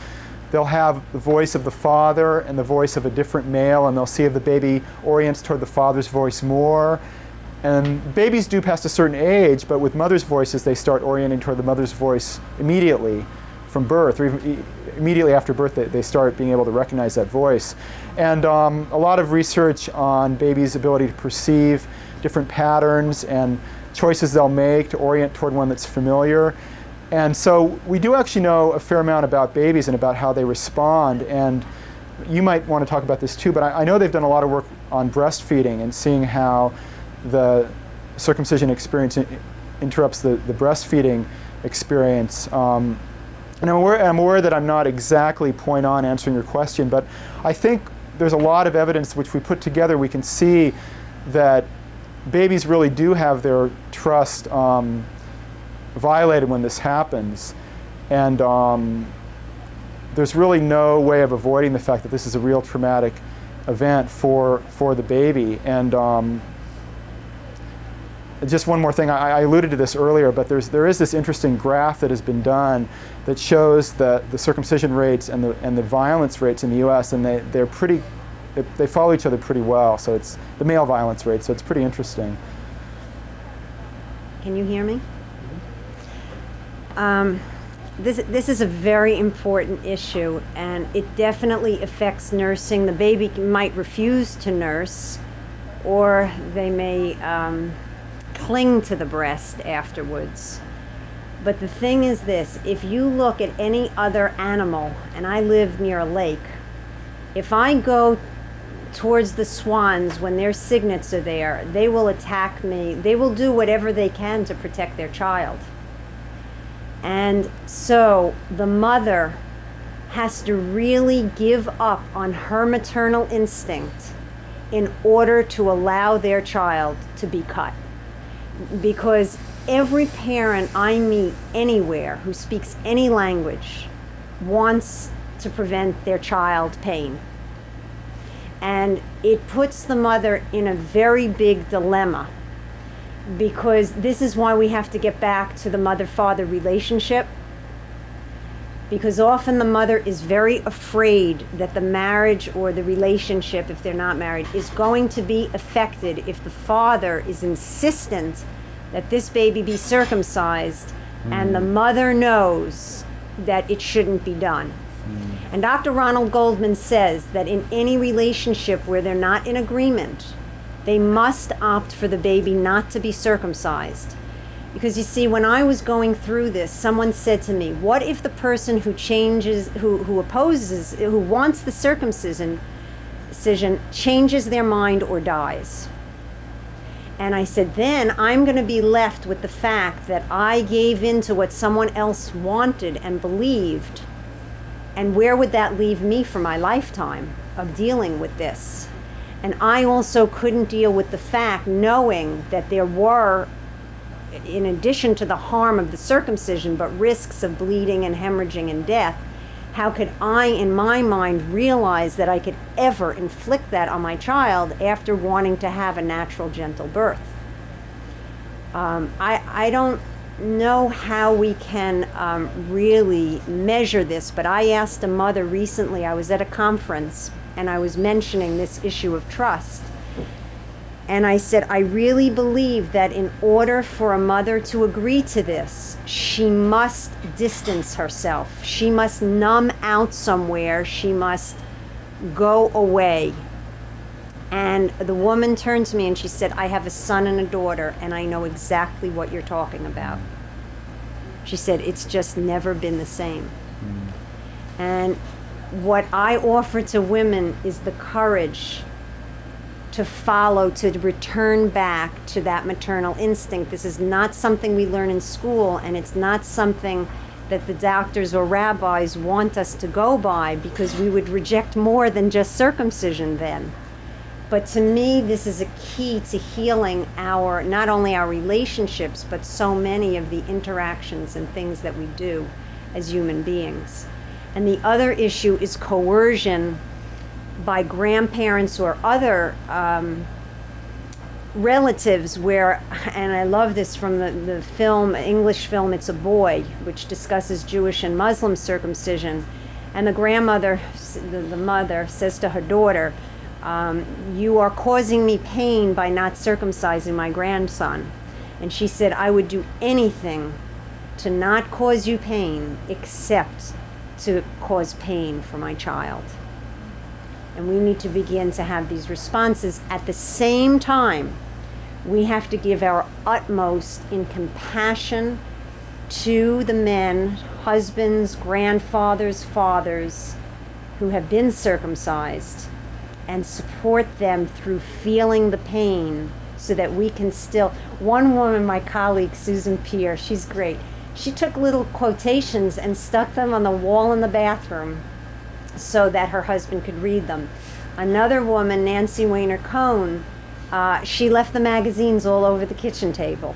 [SPEAKER 1] they'll have the voice of the father and the voice of a different male, and they'll see if the baby orients toward the father's voice more. And babies do past a certain age, but with mother's voices, they start orienting toward the mother's voice immediately from birth, or even immediately after birth, they start being able to recognize that voice. And a lot of research on babies' ability to perceive different patterns and choices they'll make to orient toward one that's familiar. And so we do actually know a fair amount about babies and about how they respond. And you might want to talk about this too, but I know they've done a lot of work on breastfeeding and seeing how the circumcision experience interrupts the breastfeeding experience. And I'm aware that I'm not exactly point on answering your question, but I think there's a lot of evidence which we put together. We can see that babies really do have their trust violated when this happens. And there's really no way of avoiding the fact that this is a real traumatic event for the baby. And just one more thing, I alluded to this earlier, but there is this interesting graph that has been done that shows that the circumcision rates and the violence rates in the U.S. and they follow each other pretty well. So it's the male violence rate. So it's pretty interesting.
[SPEAKER 2] Can you hear me? This is a very important issue, and it definitely affects nursing. The baby might refuse to nurse, or they may cling to the breast afterwards. But the thing is this, if you look at any other animal, and I live near a lake, if I go towards the swans when their cygnets are there, they will attack me. They will do whatever they can to protect their child. And so the mother has to really give up on her maternal instinct in order to allow their child to be cut. Because every parent I meet anywhere who speaks any language wants to prevent their child pain. And it puts the mother in a very big dilemma, because this is why we have to get back to the mother-father relationship, because often the mother is very afraid that the marriage or the relationship, if they're not married, is going to be affected if the father is insistent that this baby be circumcised, and the mother knows that it shouldn't be done. And Dr. Ronald Goldman says that in any relationship where they're not in agreement, they must opt for the baby not to be circumcised. Because you see, when I was going through this, someone said to me, what if the person who wants the circumcision changes their mind or dies? And I said, then I'm going to be left with the fact that I gave in to what someone else wanted and believed. And where would that leave me for my lifetime of dealing with this? And I also couldn't deal with the fact, knowing that there were, in addition to the harm of the circumcision, but risks of bleeding and hemorrhaging and death. How could I, in my mind, realize that I could ever inflict that on my child after wanting to have a natural, gentle birth? I don't know how we can really measure this, but I asked a mother recently, I was at a conference, and I was mentioning this issue of trust. And I said, I really believe that in order for a mother to agree to this, she must distance herself. She must numb out somewhere. She must go away. And the woman turned to me and she said, I have a son and a daughter, and I know exactly what you're talking about. She said, it's just never been the same. And what I offer to women is the courage to follow, to return back to that maternal instinct. This is not something we learn in school, and it's not something that the doctors or rabbis want us to go by, because we would reject more than just circumcision then. But to me, this is a key to healing not only our relationships, but so many of the interactions and things that we do as human beings. And the other issue is coercion by grandparents or other relatives where, and I love this from the film, English film, It's a Boy, which discusses Jewish and Muslim circumcision. And the grandmother, the mother, says to her daughter, you are causing me pain by not circumcising my grandson. And she said, I would do anything to not cause you pain except to cause pain for my child. And we need to begin to have these responses. At the same time, we have to give our utmost in compassion to the men, husbands, grandfathers, fathers who have been circumcised, and support them through feeling the pain so that we can still. One woman, my colleague, Susan Peer, she's great. She took little quotations and stuck them on the wall in the bathroom so that her husband could read them. Another woman, Nancy Weiner-Cohn, she left the magazines all over the kitchen table.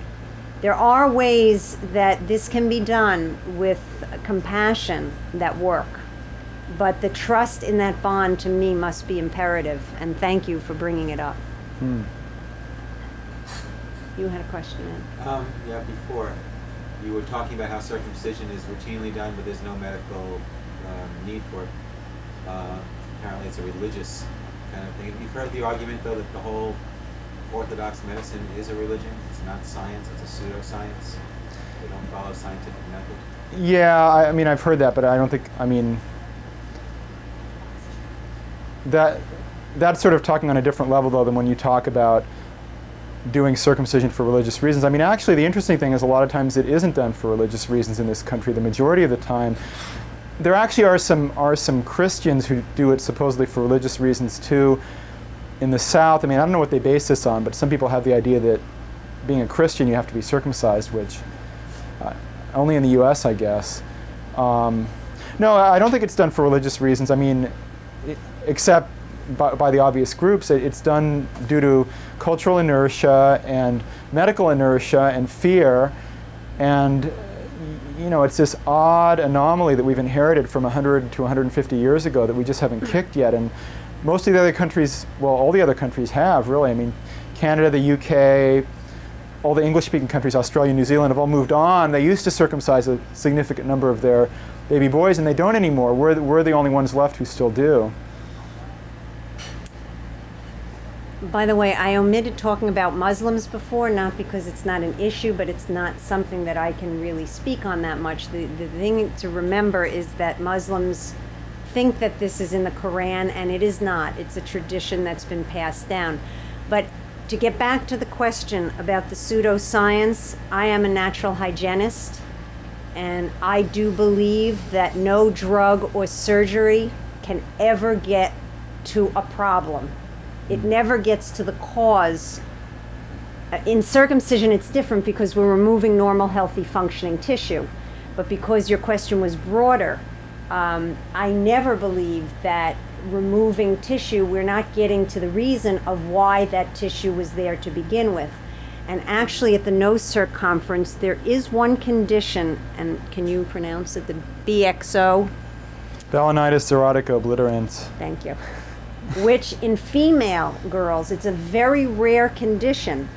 [SPEAKER 2] There are ways that this can be done with compassion that work. But the trust in that bond to me must be imperative, and thank you for bringing it up. You had a question, Ed?
[SPEAKER 4] Yeah, before you were talking about how circumcision is routinely done, but there's no medical need for it. Apparently, it's a religious kind of thing. You've heard the argument, though, that the whole Orthodox medicine is a religion. It's not science. It's a pseudoscience. They don't follow scientific method.
[SPEAKER 1] Yeah, I mean, I've heard that, but I don't think, I mean, that's sort of talking on a different level, though, than when you talk about doing circumcision for religious reasons. I mean, actually, the interesting thing is a lot of times it isn't done for religious reasons in this country. The majority of the time, there actually are some Christians who do it supposedly for religious reasons too. In the South, I mean, I don't know what they base this on, but some people have the idea that being a Christian, you have to be circumcised, which only in the U.S., I guess. No, I don't think it's done for religious reasons. I mean, except by the obvious groups. It's done due to cultural inertia and medical inertia and fear. And, you know, it's this odd anomaly that we've inherited from 100 to 150 years ago that we just haven't kicked yet. And most of the other countries, well, all the other countries have, really. I mean, Canada, the UK, all the English-speaking countries, Australia, New Zealand, have all moved on. They used to circumcise a significant number of their baby boys, and they don't anymore. We're the only ones left who still do.
[SPEAKER 2] By the way, I omitted talking about Muslims before, not because it's not an issue, but it's not something that I can really speak on that much. The thing to remember is that Muslims think that this is in the Quran, and it is not. It's a tradition that's been passed down. But to get back to the question about the pseudoscience, I am a natural hygienist, and I do believe that no drug or surgery can ever get to a problem. It never gets to the cause. In circumcision, it's different because we're removing normal, healthy, functioning tissue. But because your question was broader, I never believe that removing tissue, we're not getting to the reason of why that tissue was there to begin with. And actually, at the NOCIRC conference, there is one condition, and can you pronounce it? The BXO?
[SPEAKER 1] Balanitis xerotica obliterans.
[SPEAKER 2] Thank you. Which in female girls, it's a very rare condition,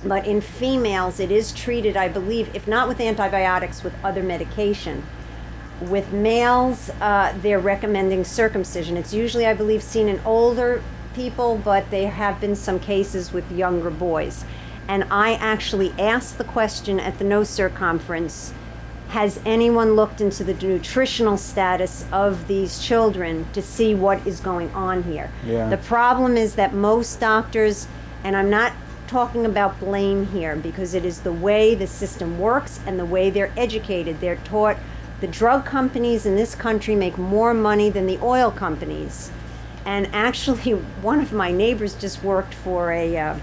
[SPEAKER 2] but in females it is treated, I believe, if not with antibiotics, with other medication. With males, they're recommending circumcision. It's usually, I believe, seen in older people, but there have been some cases with younger boys. And I actually asked the question at the NOCIRC conference, has anyone looked into the nutritional status of these children to see what is going on here?
[SPEAKER 1] Yeah.
[SPEAKER 2] The problem is that most doctors, and I'm not talking about blame here, because it is the way the system works and the way they're educated. They're taught the drug companies in this country make more money than the oil companies. And actually, one of my neighbors just worked for a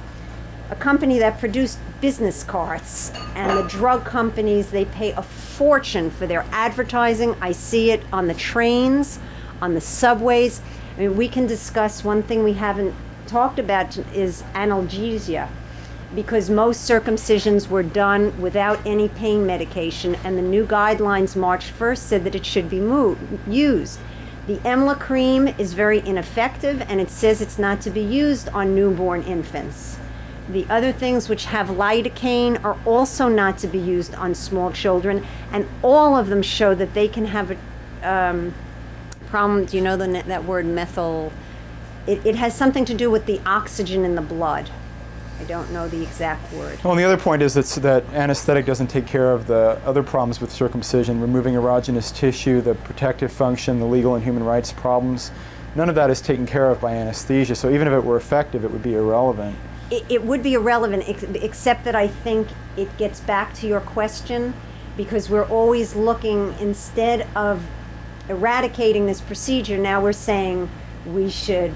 [SPEAKER 2] company that produced business cards, and the drug companies, they pay a fortune for their advertising. I see it on the trains, on the subways. I mean, we can discuss one thing we haven't talked about is analgesia, because most circumcisions were done without any pain medication, and the new guidelines March 1st said that it should be used. The EMLA cream is very ineffective, and it says it's not to be used on newborn infants. The other things which have lidocaine are also not to be used on small children, and all of them show that they can have a problem. Do you know that word methyl? It has something to do with the oxygen in the blood. I don't know the exact word.
[SPEAKER 1] Well, and the other point is that anesthetic doesn't take care of the other problems with circumcision, removing erogenous tissue, the protective function, the legal and human rights problems. None of that is taken care of by anesthesia, so even if it were effective, it would be irrelevant.
[SPEAKER 2] It would be irrelevant, except that I think it gets back to your question, because we're always looking, instead of eradicating this procedure, now we're saying we should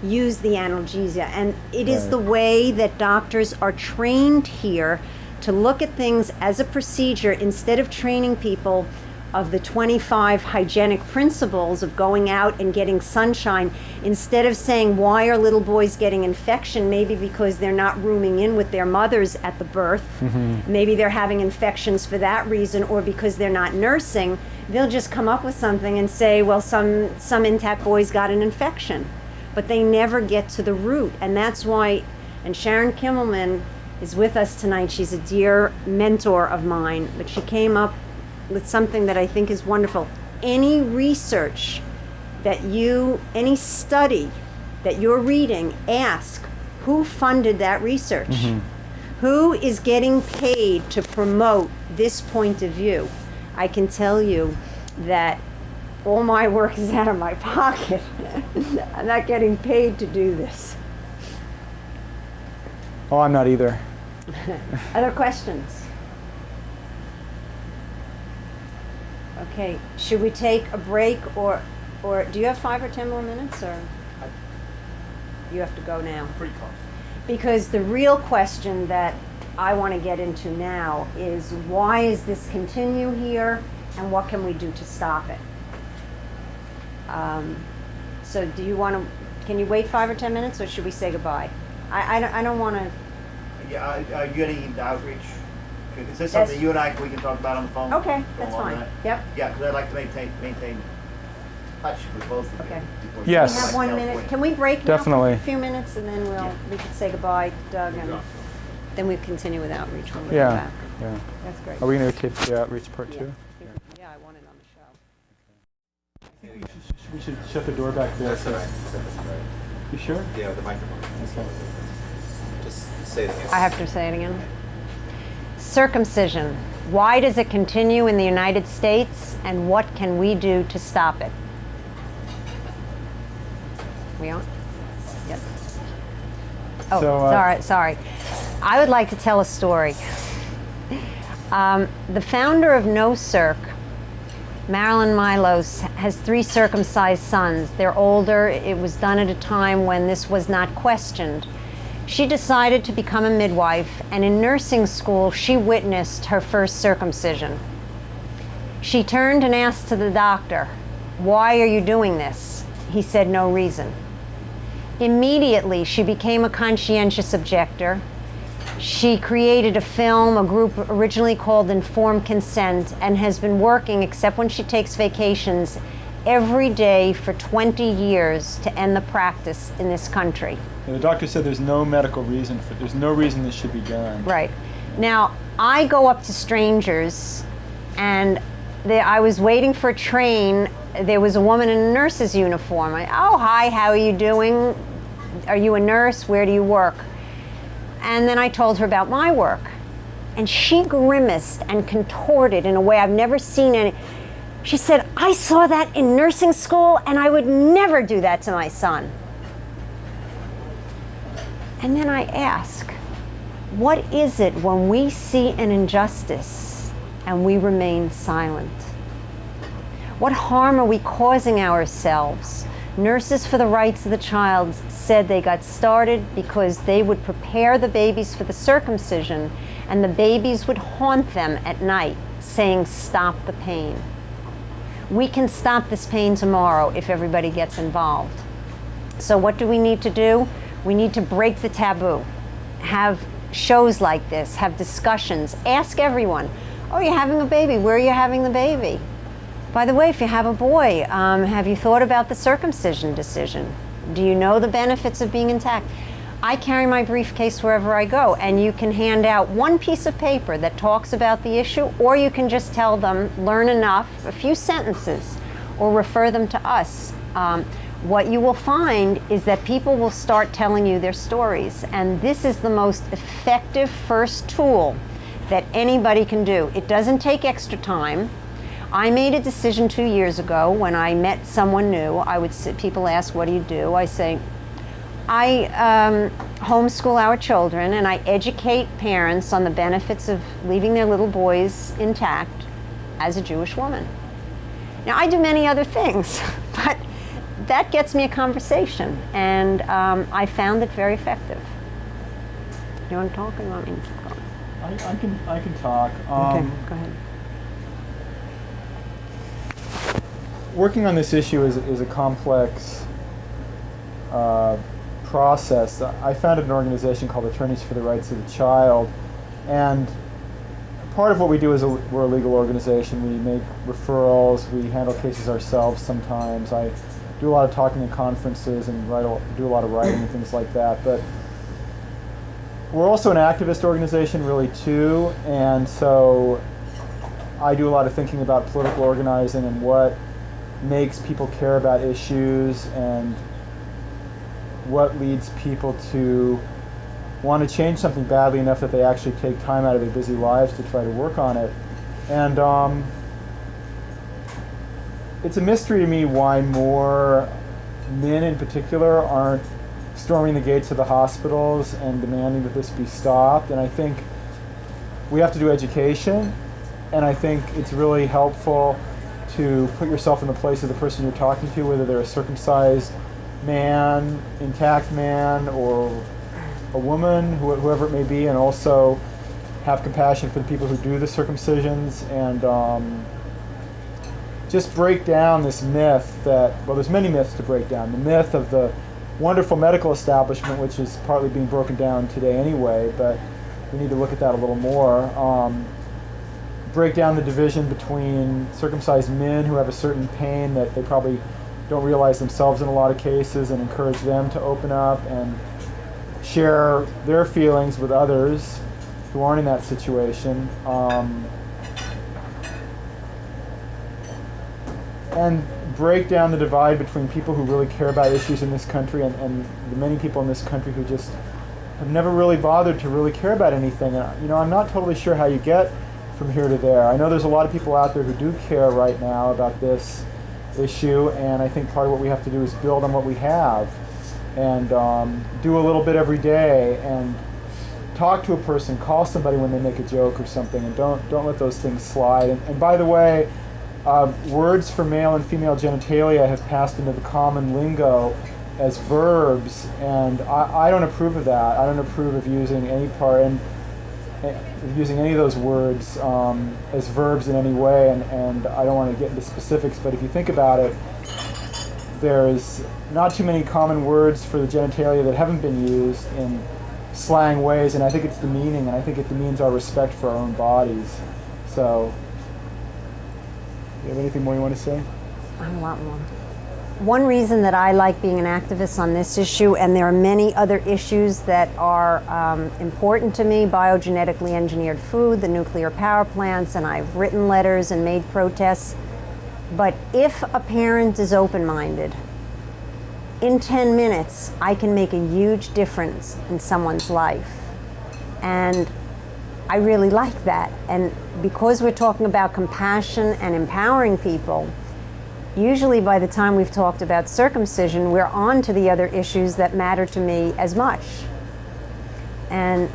[SPEAKER 2] use the analgesia. And it is the way that doctors are trained here to look at things as a procedure, instead of training people of the 25 hygienic principles of going out and getting sunshine, instead of saying, why are little boys getting infection? Maybe because they're not rooming in with their mothers at the birth. Maybe they're having infections for that reason, or because they're not nursing. They'll just come up with something and say, well, some intact boys got an infection. But they never get to the root. And that's why, and Sharon Kimmelman is with us tonight. She's a dear mentor of mine, but she came up with something that I think is wonderful. Any research any study that you're reading, ask who funded that research? Who is getting paid to promote this point of view? I can tell you that all my work is out of my pocket. I'm not getting paid to do this.
[SPEAKER 1] Oh, I'm not either.
[SPEAKER 2] Other questions? Okay, should we take a break, or do you have 5 or 10 more minutes, or you have to go now?
[SPEAKER 5] Pretty close.
[SPEAKER 2] Because the real question that I want to get into now is, why is this continue here, and what can we do to stop it? So do you want to, can you wait 5 or 10 minutes, or should we say goodbye? I don't want to.
[SPEAKER 5] Yeah, are you getting the outreach? Is this something you and we can talk about on the phone?
[SPEAKER 2] Okay,
[SPEAKER 5] Go
[SPEAKER 2] that's
[SPEAKER 5] along
[SPEAKER 2] fine.
[SPEAKER 5] with that?
[SPEAKER 2] Yep.
[SPEAKER 5] Yeah, because I'd like to maintain touch with both of you.
[SPEAKER 2] Okay.
[SPEAKER 5] before
[SPEAKER 1] Yes.
[SPEAKER 2] We
[SPEAKER 5] you
[SPEAKER 2] have
[SPEAKER 5] go
[SPEAKER 2] 1
[SPEAKER 5] to
[SPEAKER 2] minute.
[SPEAKER 5] California.
[SPEAKER 2] Can we break now
[SPEAKER 1] Definitely.
[SPEAKER 2] for a few minutes, and then we can say goodbye, Doug, and then we continue with outreach when we
[SPEAKER 1] Yeah.
[SPEAKER 2] come back.
[SPEAKER 1] Yeah.
[SPEAKER 2] That's great.
[SPEAKER 1] Are we going to tape the outreach part too?
[SPEAKER 2] Yeah, I want it on the show.
[SPEAKER 1] We should shut the door back there.
[SPEAKER 4] That's all right. That's all right.
[SPEAKER 1] You sure?
[SPEAKER 4] Yeah, the microphone.
[SPEAKER 1] Okay.
[SPEAKER 4] Just say it again.
[SPEAKER 2] I have to say it again. Circumcision. Why does it continue in the United States, and what can we do to stop it? We on? Yes. Oh,
[SPEAKER 1] So,
[SPEAKER 2] sorry. I would like to tell a story. The founder of No Circ, Marilyn Milos, has 3 circumcised sons. They're older. It was done at a time when this was not questioned. She decided to become a midwife, and in nursing school, she witnessed her first circumcision. She turned and asked to the doctor, "Why are you doing this?" He said, "No reason." Immediately, she became a conscientious objector. She created a film, a group originally called Informed Consent, and has been working, except when she takes vacations, every day for 20 years to end the practice in this country.
[SPEAKER 1] the doctor said there's no medical reason there's no reason this should be done.
[SPEAKER 2] Right. Now, I go up to strangers, and I was waiting for a train. There was a woman in a nurse's uniform. Oh, hi, how are you doing? Are you a nurse? Where do you work? And then I told her about my work. And she grimaced and contorted in a way I've never seen any. She said, "I saw that in nursing school, and I would never do that to my son." And then I ask, what is it when we see an injustice and we remain silent? What harm are we causing ourselves? Nurses for the Rights of the Child said they got started because they would prepare the babies for the circumcision, and the babies would haunt them at night, saying, "Stop the pain." We can stop this pain tomorrow if everybody gets involved. So what do we need to do? We need to break the taboo. Have shows like this, have discussions, ask everyone, "Oh, you're having a baby, where are you having the baby? By the way, if you have a boy, have you thought about the circumcision decision? Do you know the benefits of being intact?" I carry my briefcase wherever I go, and you can hand out one piece of paper that talks about the issue, or you can just tell them, learn enough, a few sentences, or refer them to us. What you will find is that people will start telling you their stories, and this is the most effective first tool that anybody can do. It doesn't take extra time. I made a decision 2 years ago when I met someone new. People ask, "What do you do?" I say, I homeschool our children, and I educate parents on the benefits of leaving their little boys intact as a Jewish woman. Now, I do many other things, but that gets me a conversation, and I found it very effective. You want to talk, or you want me to keep going?
[SPEAKER 1] I can talk.
[SPEAKER 2] Okay, go ahead.
[SPEAKER 1] working on this issue is a complex process. I founded an organization called Attorneys for the Rights of the Child, and part of what we do is we're a legal organization. We make referrals, we handle cases ourselves sometimes. I do a lot of talking at conferences and do a lot of writing and things like that. But we're also an activist organization really too, and so I do a lot of thinking about political organizing and what makes people care about issues and what leads people to want to change something badly enough that they actually take time out of their busy lives to try to work on it. And it's a mystery to me why more men in particular aren't storming the gates of the hospitals and demanding that this be stopped. And I think we have to do education, and I think it's really helpful to put yourself in the place of the person you're talking to, whether they're a circumcised man, intact man, or a woman, whoever it may be, and also have compassion for the people who do the circumcisions, and just break down this myth that, well, there's many myths to break down. The myth of the wonderful medical establishment, which is partly being broken down today anyway, but we need to look at that a little more. Break down the division between circumcised men who have a certain pain that they probably don't realize themselves in a lot of cases, and encourage them to open up and share their feelings with others who aren't in that situation. And break down the divide between people who really care about issues in this country and the many people in this country who just have never really bothered to really care about anything. And, I'm not totally sure how you get from here to there. I know there's a lot of people out there who do care right now about this issue, and I think part of what we have to do is build on what we have and do a little bit every day and talk to a person, call somebody when they make a joke or something, and don't let those things slide. And by the way, words for male and female genitalia have passed into the common lingo as verbs, and I don't approve of that. I don't approve of using any of those words as verbs in any way, and I don't want to get into specifics, but if you think about it, there's not too many common words for the genitalia that haven't been used in slang ways, and I think it's demeaning, and I think it demeans our respect for our own bodies. So, you have anything more you want to say?
[SPEAKER 2] I have a lot more. One reason that I like being an activist on this issue, and there are many other issues that are important to me, biogenetically engineered food, the nuclear power plants, and I've written letters and made protests. But if a parent is open-minded, in 10 minutes, I can make a huge difference in someone's life. And I really like that. And because we're talking about compassion and empowering people, usually by the time we've talked about circumcision, we're on to the other issues that matter to me as much. And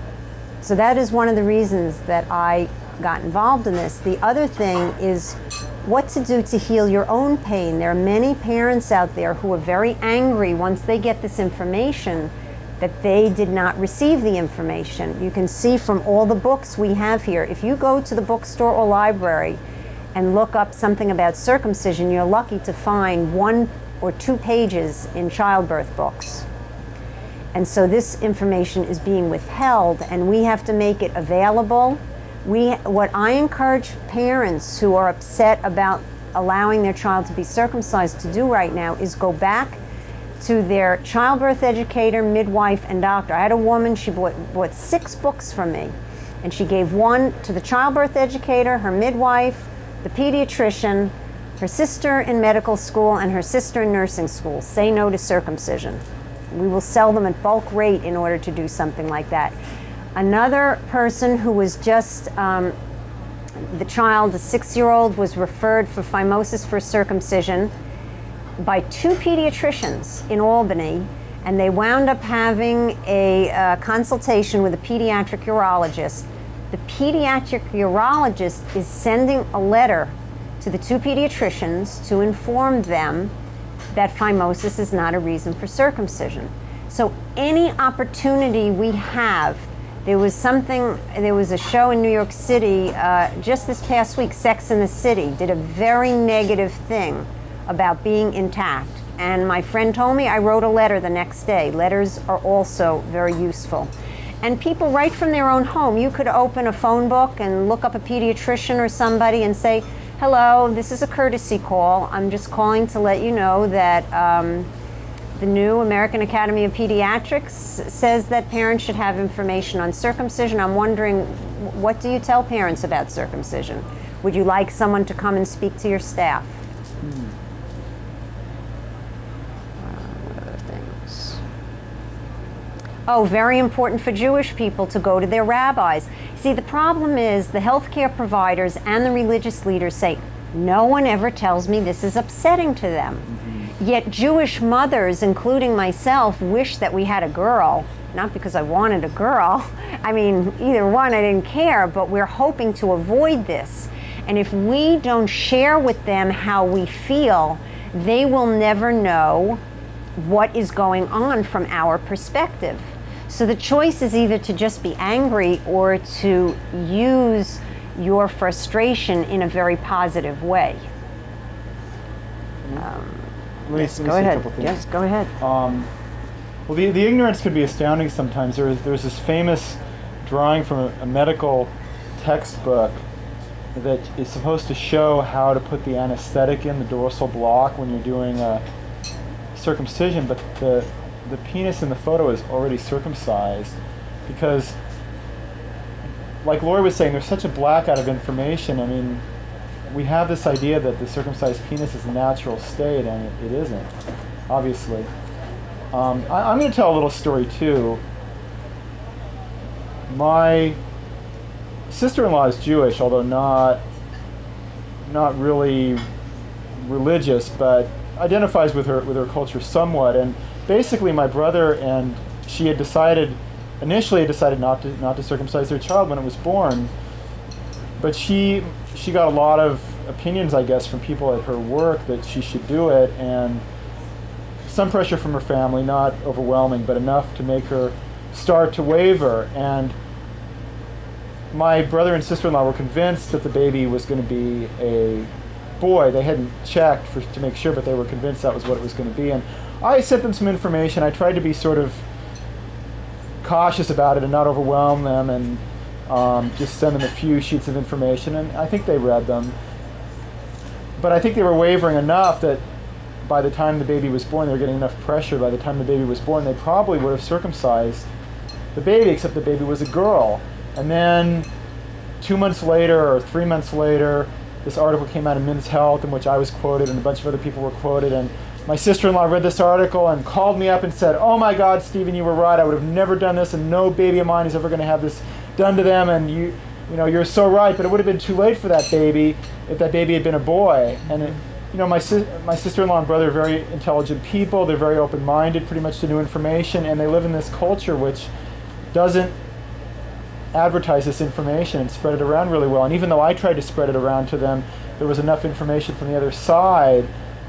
[SPEAKER 2] so that is one of the reasons that I got involved in this. The other thing is what to do to heal your own pain. There are many parents out there who are very angry once they get this information that they did not receive the information. You can see from all the books we have here, if you go to the bookstore or library and look up something about circumcision, you're lucky to find 1 or 2 pages in childbirth books. And so this information is being withheld, and we have to make it available. What I encourage parents who are upset about allowing their child to be circumcised to do right now is go back to their childbirth educator, midwife, and doctor. I had a woman, she bought 6 books from me, and she gave 1 to the childbirth educator, her midwife, the pediatrician, her sister in medical school, and her sister in nursing school. Say no to circumcision. We will sell them at bulk rate in order to do something like that. Another person who was just, the child, a 6-year-old, was referred for phimosis for circumcision by 2 pediatricians in Albany, and they wound up having a consultation with a pediatric urologist. The pediatric urologist is sending a letter to the 2 pediatricians to inform them that phimosis is not a reason for circumcision. So any opportunity we have, there was a show in New York City just this past week, Sex and the City, did a very negative thing about being intact. And my friend told me I wrote a letter the next day. Letters are also very useful. And people write from their own home. You could open a phone book and look up a pediatrician or somebody and say, hello, this is a courtesy call. I'm just calling to let you know that the new American Academy of Pediatrics says that parents should have information on circumcision. I'm wondering, what do you tell parents about circumcision? Would you like someone to come and speak to your staff? What other things? Oh, very important for Jewish people to go to their rabbis. See, the problem is the healthcare providers and the religious leaders say, no one ever tells me this is upsetting to them. Yet Jewish mothers, including myself, wish that we had a girl, not because I wanted a girl. I mean, either one, I didn't care, but we're hoping to avoid this. And if we don't share with them how we feel, they will never know what is going on from our perspective. So the choice is either to just be angry or to use your frustration in a very positive way.
[SPEAKER 1] Let me
[SPEAKER 2] Go
[SPEAKER 1] say a
[SPEAKER 2] ahead.
[SPEAKER 1] couple things.
[SPEAKER 2] Yes, go ahead.
[SPEAKER 1] Well, the ignorance can be astounding sometimes. There's this famous drawing from a medical textbook that is supposed to show how to put the anesthetic in the dorsal block when you're doing a circumcision, but the penis in the photo is already circumcised because, like Laurie was saying, there's such a blackout of information. I mean, we have this idea that the circumcised penis is a natural state, and it isn't, obviously. I'm going to tell a little story, too. My sister-in-law is Jewish, although not really religious, but identifies with her culture somewhat. And basically, my brother and she had initially decided not to circumcise their child when it was born. But she got a lot of opinions, I guess, from people at her work that she should do it, and some pressure from her family, not overwhelming, but enough to make her start to waver. And my brother and sister-in-law were convinced that the baby was going to be a boy. They hadn't checked to make sure, but they were convinced that was what it was going to be. And I sent them some information. I tried to be sort of cautious about it and not overwhelm them, and just send them a few sheets of information, and I think they read them. But I think they were wavering enough that by the time the baby was born, they were getting enough pressure. By the time the baby was born, they probably would have circumcised the baby, except the baby was a girl. And then 2 months later or 3 months later, this article came out in Men's Health in which I was quoted and a bunch of other people were quoted, and my sister-in-law read this article and called me up and said, oh my God, Stephen, you were right. I would have never done this, and no baby of mine is ever going to have this done to them, and you know, you're so right, but it would have been too late for that baby if that baby had been a boy. And my sister-in-law and brother are very intelligent people. They're very open-minded pretty much to new information, and they live in this culture which doesn't advertise this information and spread it around really well. And even though I tried to spread it around to them, there was enough information from the other side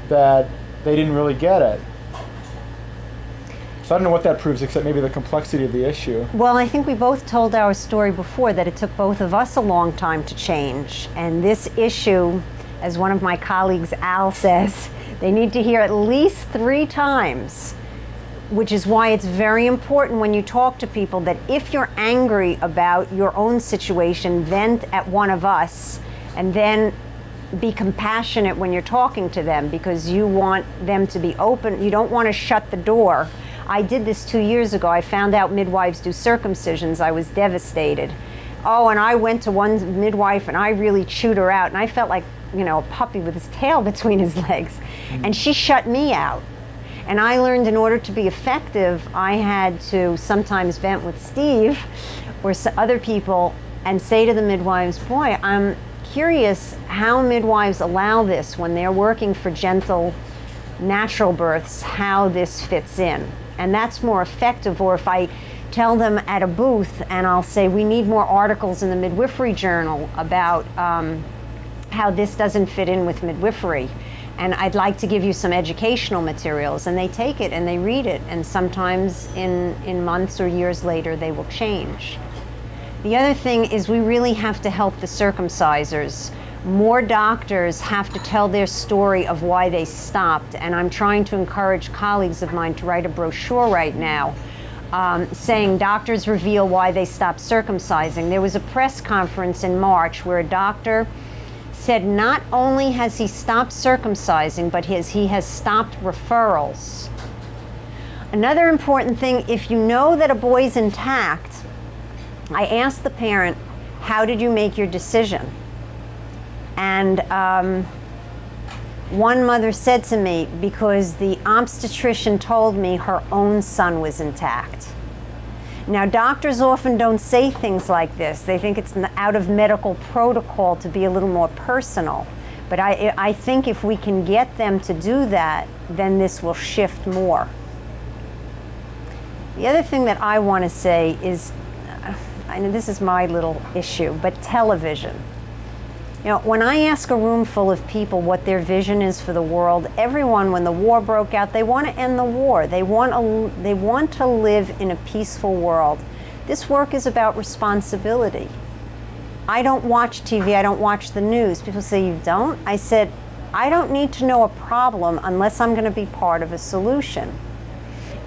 [SPEAKER 1] that they didn't really get it. So I don't know what that proves, except maybe the complexity of the issue.
[SPEAKER 2] Well, I think we both told our story before that it took both of us a long time to change. And this issue, as one of my colleagues, Al, says, they need to hear at least 3 times, which is why it's very important when you talk to people that if you're angry about your own situation, vent at one of us, and then be compassionate when you're talking to them, because you want them to be open. You don't want to shut the door. I did this 2 years ago. I found out midwives do circumcisions. I was devastated. Oh, and I went to one midwife and I really chewed her out, and I felt like, you know, a puppy with his tail between his legs. And she shut me out. And I learned in order to be effective, I had to sometimes vent with Steve or other people and say to the midwives, boy, I'm curious how midwives allow this when they're working for gentle, natural births, how this fits in. And that's more effective. Or if I tell them at a booth and I'll say, we need more articles in the Midwifery Journal about how this doesn't fit in with midwifery. And I'd like to give you some educational materials. And they take it and they read it. And sometimes in months or years later, they will change. The other thing is we really have to help the circumcisers More doctors have to tell their story of why they stopped, and I'm trying to encourage colleagues of mine to write a brochure right now saying doctors reveal why they stopped circumcising. There was a press conference in March where a doctor said not only has he stopped circumcising, but he has stopped referrals. Another important thing, if you know that a boy's intact, I asked the parent, how did you make your decision? And one mother said to me, because the obstetrician told me her own son was intact. Now, doctors often don't say things like this. They think it's out of medical protocol to be a little more personal. But I think if we can get them to do that, then this will shift more. The other thing that I want to say is, I know this is my little issue, but television. You know, when I ask a room full of people what their vision is for the world, everyone, when the war broke out, they want to end the war. They want to live in a peaceful world. This work is about responsibility. I don't watch TV, I don't watch the news. People say, you don't? I said, I don't need to know a problem unless I'm going to be part of a solution.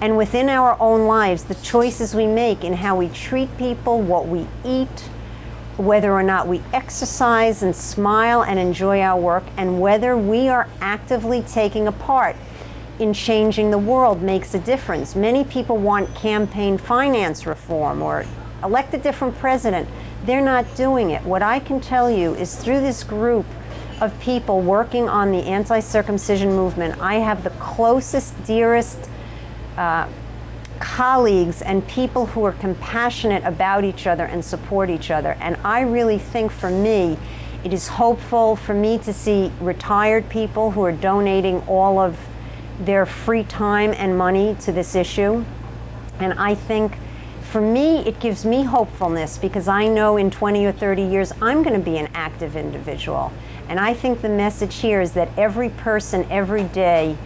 [SPEAKER 2] And within our own lives, the choices we make in how we treat people, what we eat, whether or not we exercise and smile and enjoy our work, and whether we are actively taking a part in changing the world makes a difference. Many people want campaign finance reform or elect a different president. They're not doing it. What I can tell you is through this group of people working on the anti-circumcision movement, I have the closest, dearest colleagues and people who are compassionate about each other and support each other. And I really think, for me, it is hopeful for me to see retired people who are donating all of their free time and money to this issue. And I think, for me, it gives me hopefulness, because I know in 20 or 30 years I'm going to be an active individual. And I think the message here is that every person every day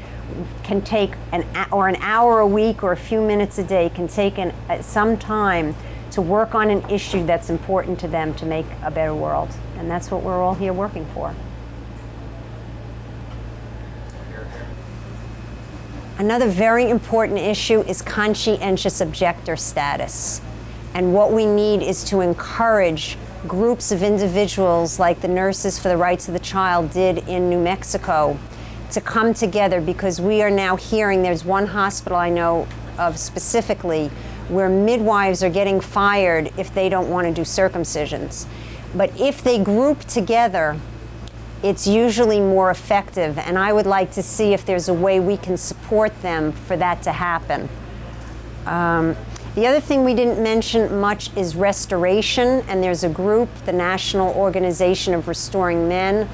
[SPEAKER 2] can take an hour a week or a few minutes a day, can take some time to work on an issue that's important to them to make a better world. And that's what we're all here working for. Another very important issue is conscientious objector status. And what we need is to encourage groups of individuals like the Nurses for the Rights of the Child did in New Mexico to come together, because we are now hearing, there's one hospital I know of specifically where midwives are getting fired if they don't want to do circumcisions. But if they group together, it's usually more effective, and I would like to see if there's a way we can support them for that to happen. The other thing we didn't mention much is restoration, and there's a group, the National Organization of Restoring Men,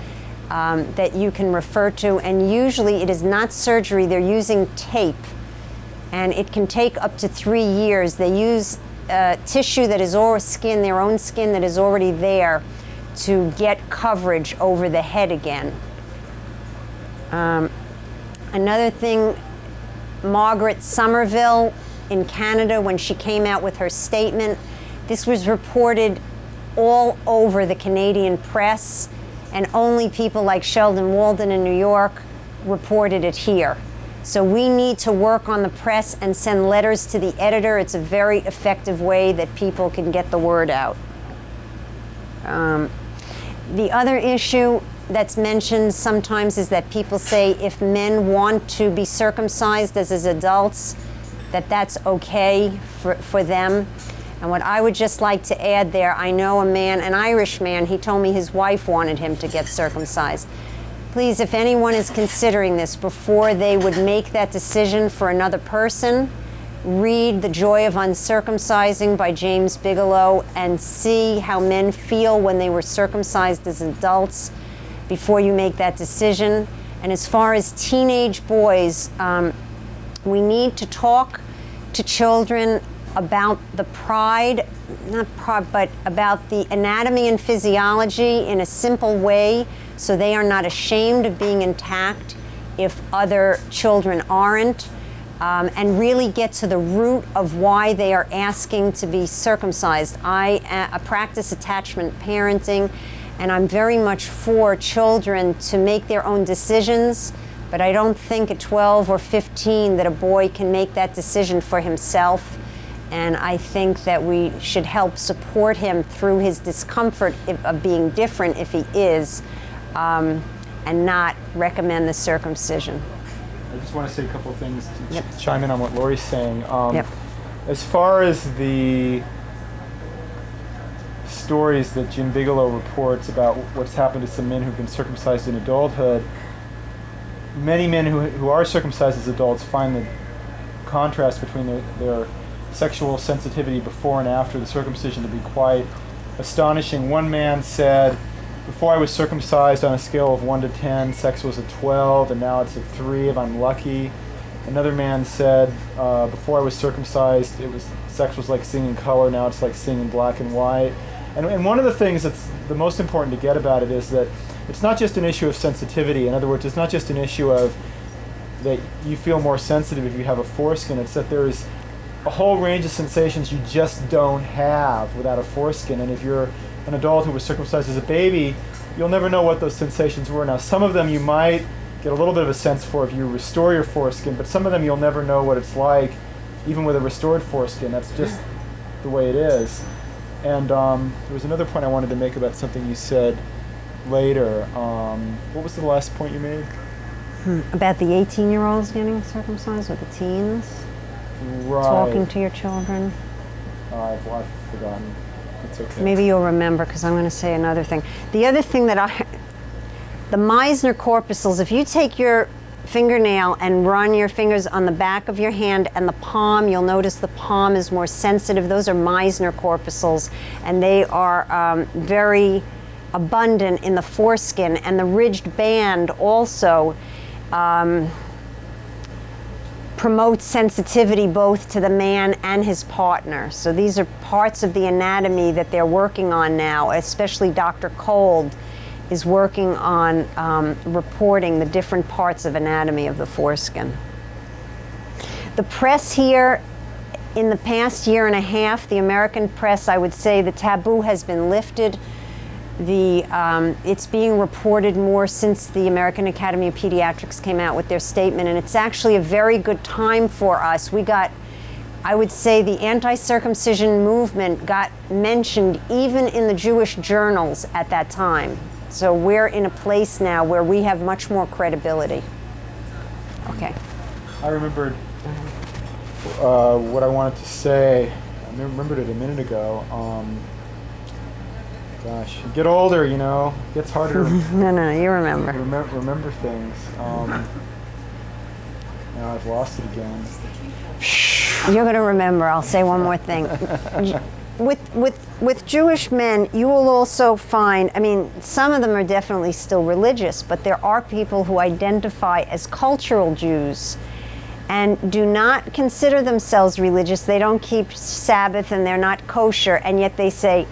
[SPEAKER 2] that you can refer to, and usually it is not surgery. They're using tape, and it can take up to 3 years. They use tissue that is or skin, their own skin that is already there, to get coverage over the head again. Another thing, Margaret Somerville in Canada, when she came out with her statement, this was reported all over the Canadian press, and only people like Sheldon Walden in New York reported it here. So we need to work on the press and send letters to the editor. It's a very effective way that people can get the word out. The other issue that's mentioned sometimes is that people say if men want to be circumcised as adults, that's okay for them. And what I would just like to add there, I know a man, an Irish man, he told me his wife wanted him to get circumcised. Please, if anyone is considering this, before they would make that decision for another person, read The Joy of Uncircumcising by James Bigelow and see how men feel when they were circumcised as adults before you make that decision. And as far as teenage boys, we need to talk to children about the but about the anatomy and physiology in a simple way, so they are not ashamed of being intact if other children aren't, and really get to the root of why they are asking to be circumcised. I practice attachment parenting, And I'm very much for children to make their own decisions, but I don't think at 12 or 15 that a boy can make that decision for himself. And I think that we should help support him through his discomfort of being different if he is, and not recommend the circumcision.
[SPEAKER 1] I just want to say a couple of things to
[SPEAKER 2] Yep.
[SPEAKER 1] chime in on what Laurie's saying.
[SPEAKER 2] Yep.
[SPEAKER 1] As far as the stories that Jim Bigelow reports about what's happened to some men who've been circumcised in adulthood, many men who are circumcised as adults find the contrast between their sexual sensitivity before and after the circumcision to be quite astonishing. One man said, before I was circumcised, on a scale of 1 to 10, sex was a 12, and now it's a 3 if I'm lucky. Another man said, before I was circumcised, sex was like seeing in color, now it's like seeing in black and white. And one of the things that's the most important to get about it is that it's not just an issue of sensitivity. In other words, it's not just an issue of that you feel more sensitive if you have a foreskin. It's that there is a whole range of sensations you just don't have without a foreskin. And if you're an adult who was circumcised as a baby, you'll never know what those sensations were. Now, some of them you might get a little bit of a sense for if you restore your foreskin, but some of them you'll never know what it's like, even with a restored foreskin. That's just the way it is. And there was another point I wanted to make about something you said later. What was the last point you made?
[SPEAKER 2] About the 18-year-olds getting circumcised, or the teens?
[SPEAKER 1] Right.
[SPEAKER 2] Talking to your children?
[SPEAKER 1] I've forgotten. It's okay.
[SPEAKER 2] Maybe you'll remember, because I'm going to say another thing. The other thing that the Meissner corpuscles, if you take your fingernail and run your fingers on the back of your hand and the palm, you'll notice the palm is more sensitive. Those are Meissner corpuscles, and they are very abundant in the foreskin. And the ridged band also promotes sensitivity both to the man and his partner. So these are parts of the anatomy that they're working on now, especially Dr. Cold is working on reporting the different parts of anatomy of the foreskin. The press here, in the past year and a half, the American press, I would say the taboo has been lifted. It's being reported more since the American Academy of Pediatrics came out with their statement, and it's actually a very good time for us. We got, I would say, the anti-circumcision movement got mentioned even in the Jewish journals at that time. So we're in a place now where we have much more credibility. Okay.
[SPEAKER 1] I remembered what I wanted to say. I remembered it a minute ago. Gosh, you get older, you know, it gets harder to
[SPEAKER 2] No, you remember.
[SPEAKER 1] remember things. Now I've lost it again.
[SPEAKER 2] You're going to remember. I'll say one more thing. With Jewish men, you will also find, I mean, some of them are definitely still religious, but there are people who identify as cultural Jews and do not consider themselves religious. They don't keep Sabbath and they're not kosher, and yet they say,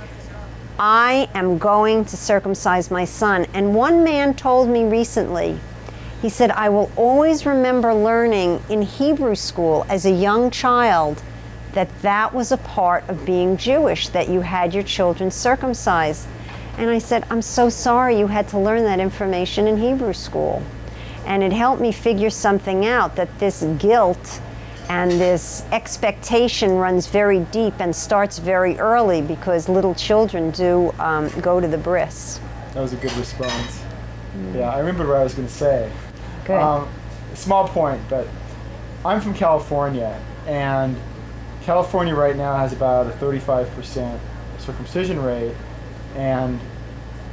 [SPEAKER 2] I am going to circumcise my son. And one man told me recently, he said, I will always remember learning in Hebrew school as a young child that was a part of being Jewish, that you had your children circumcised. And I said, I'm so sorry you had to learn that information in Hebrew school. And it helped me figure something out, that this guilt and this expectation runs very deep and starts very early, because little children do go to the bris.
[SPEAKER 1] That was a good response. Yeah, I remember what I was going to say.
[SPEAKER 2] Good.
[SPEAKER 1] Small point, but I'm from California, and California right now has about a 35% circumcision rate, and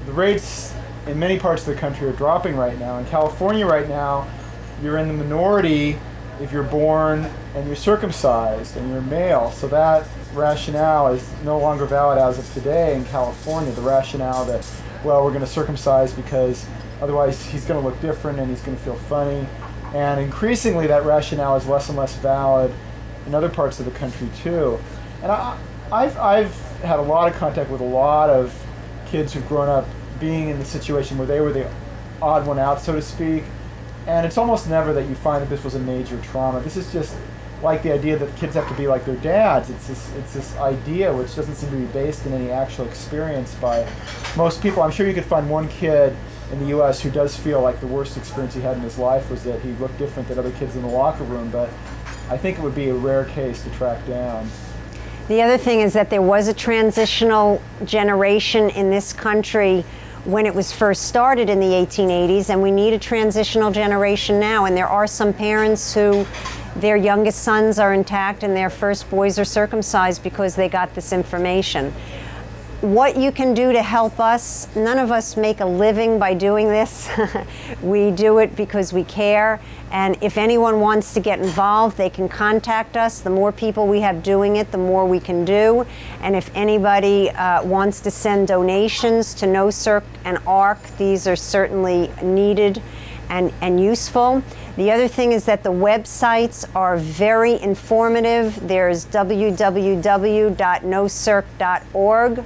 [SPEAKER 1] the rates in many parts of the country are dropping right now. In California right now, you're in the minority if you're born and you're circumcised and you're male. So that rationale is no longer valid as of today in California. The rationale that, well, we're going to circumcise because otherwise he's going to look different and he's going to feel funny. And increasingly that rationale is less and less valid in other parts of the country too. And I've had a lot of contact with a lot of kids who've grown up being in the situation where they were the odd one out, so to speak. And it's almost never that you find that this was a major trauma. This is just like the idea that kids have to be like their dads. It's this idea which doesn't seem to be based in any actual experience by most people. I'm sure you could find one kid in the U.S. who does feel like the worst experience he had in his life was that he looked different than other kids in the locker room, but I think it would be a rare case to track down.
[SPEAKER 2] The other thing is that there was a transitional generation in this country when it was first started in the 1880s, and we need a transitional generation now. And there are some parents who their youngest sons are intact and their first boys are circumcised because they got this information. What you can do to help us, none of us make a living by doing this. We do it because we care, and if anyone wants to get involved, they can contact us. The more people we have doing it, the more we can do. And if anybody wants to send donations to No Circ and ARC, these are certainly needed and useful. The other thing is that the websites are very informative. There's www.nocirc.org.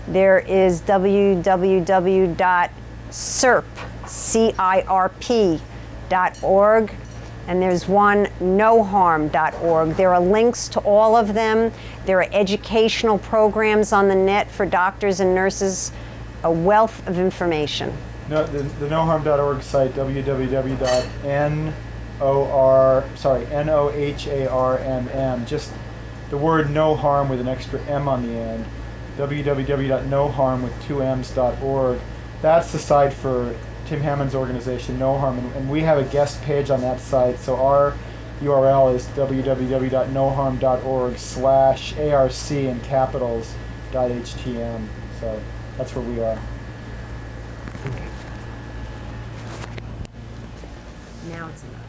[SPEAKER 2] There is www.cirp.org, and there's one noharm.org. There are links to all of them. There are educational programs on the net for doctors and nurses, a wealth of information.
[SPEAKER 1] No, the noharm.org site, www.noharmm, just the word no harm with an extra M on the end, www.noharm with 2Ms.org. That's the site for Tim Hammond's organization, No Harm, and we have a guest page on that site, so our URL is www.noharm.org/ARC in capitals .htm, so that's where we are.
[SPEAKER 2] Now it's enough.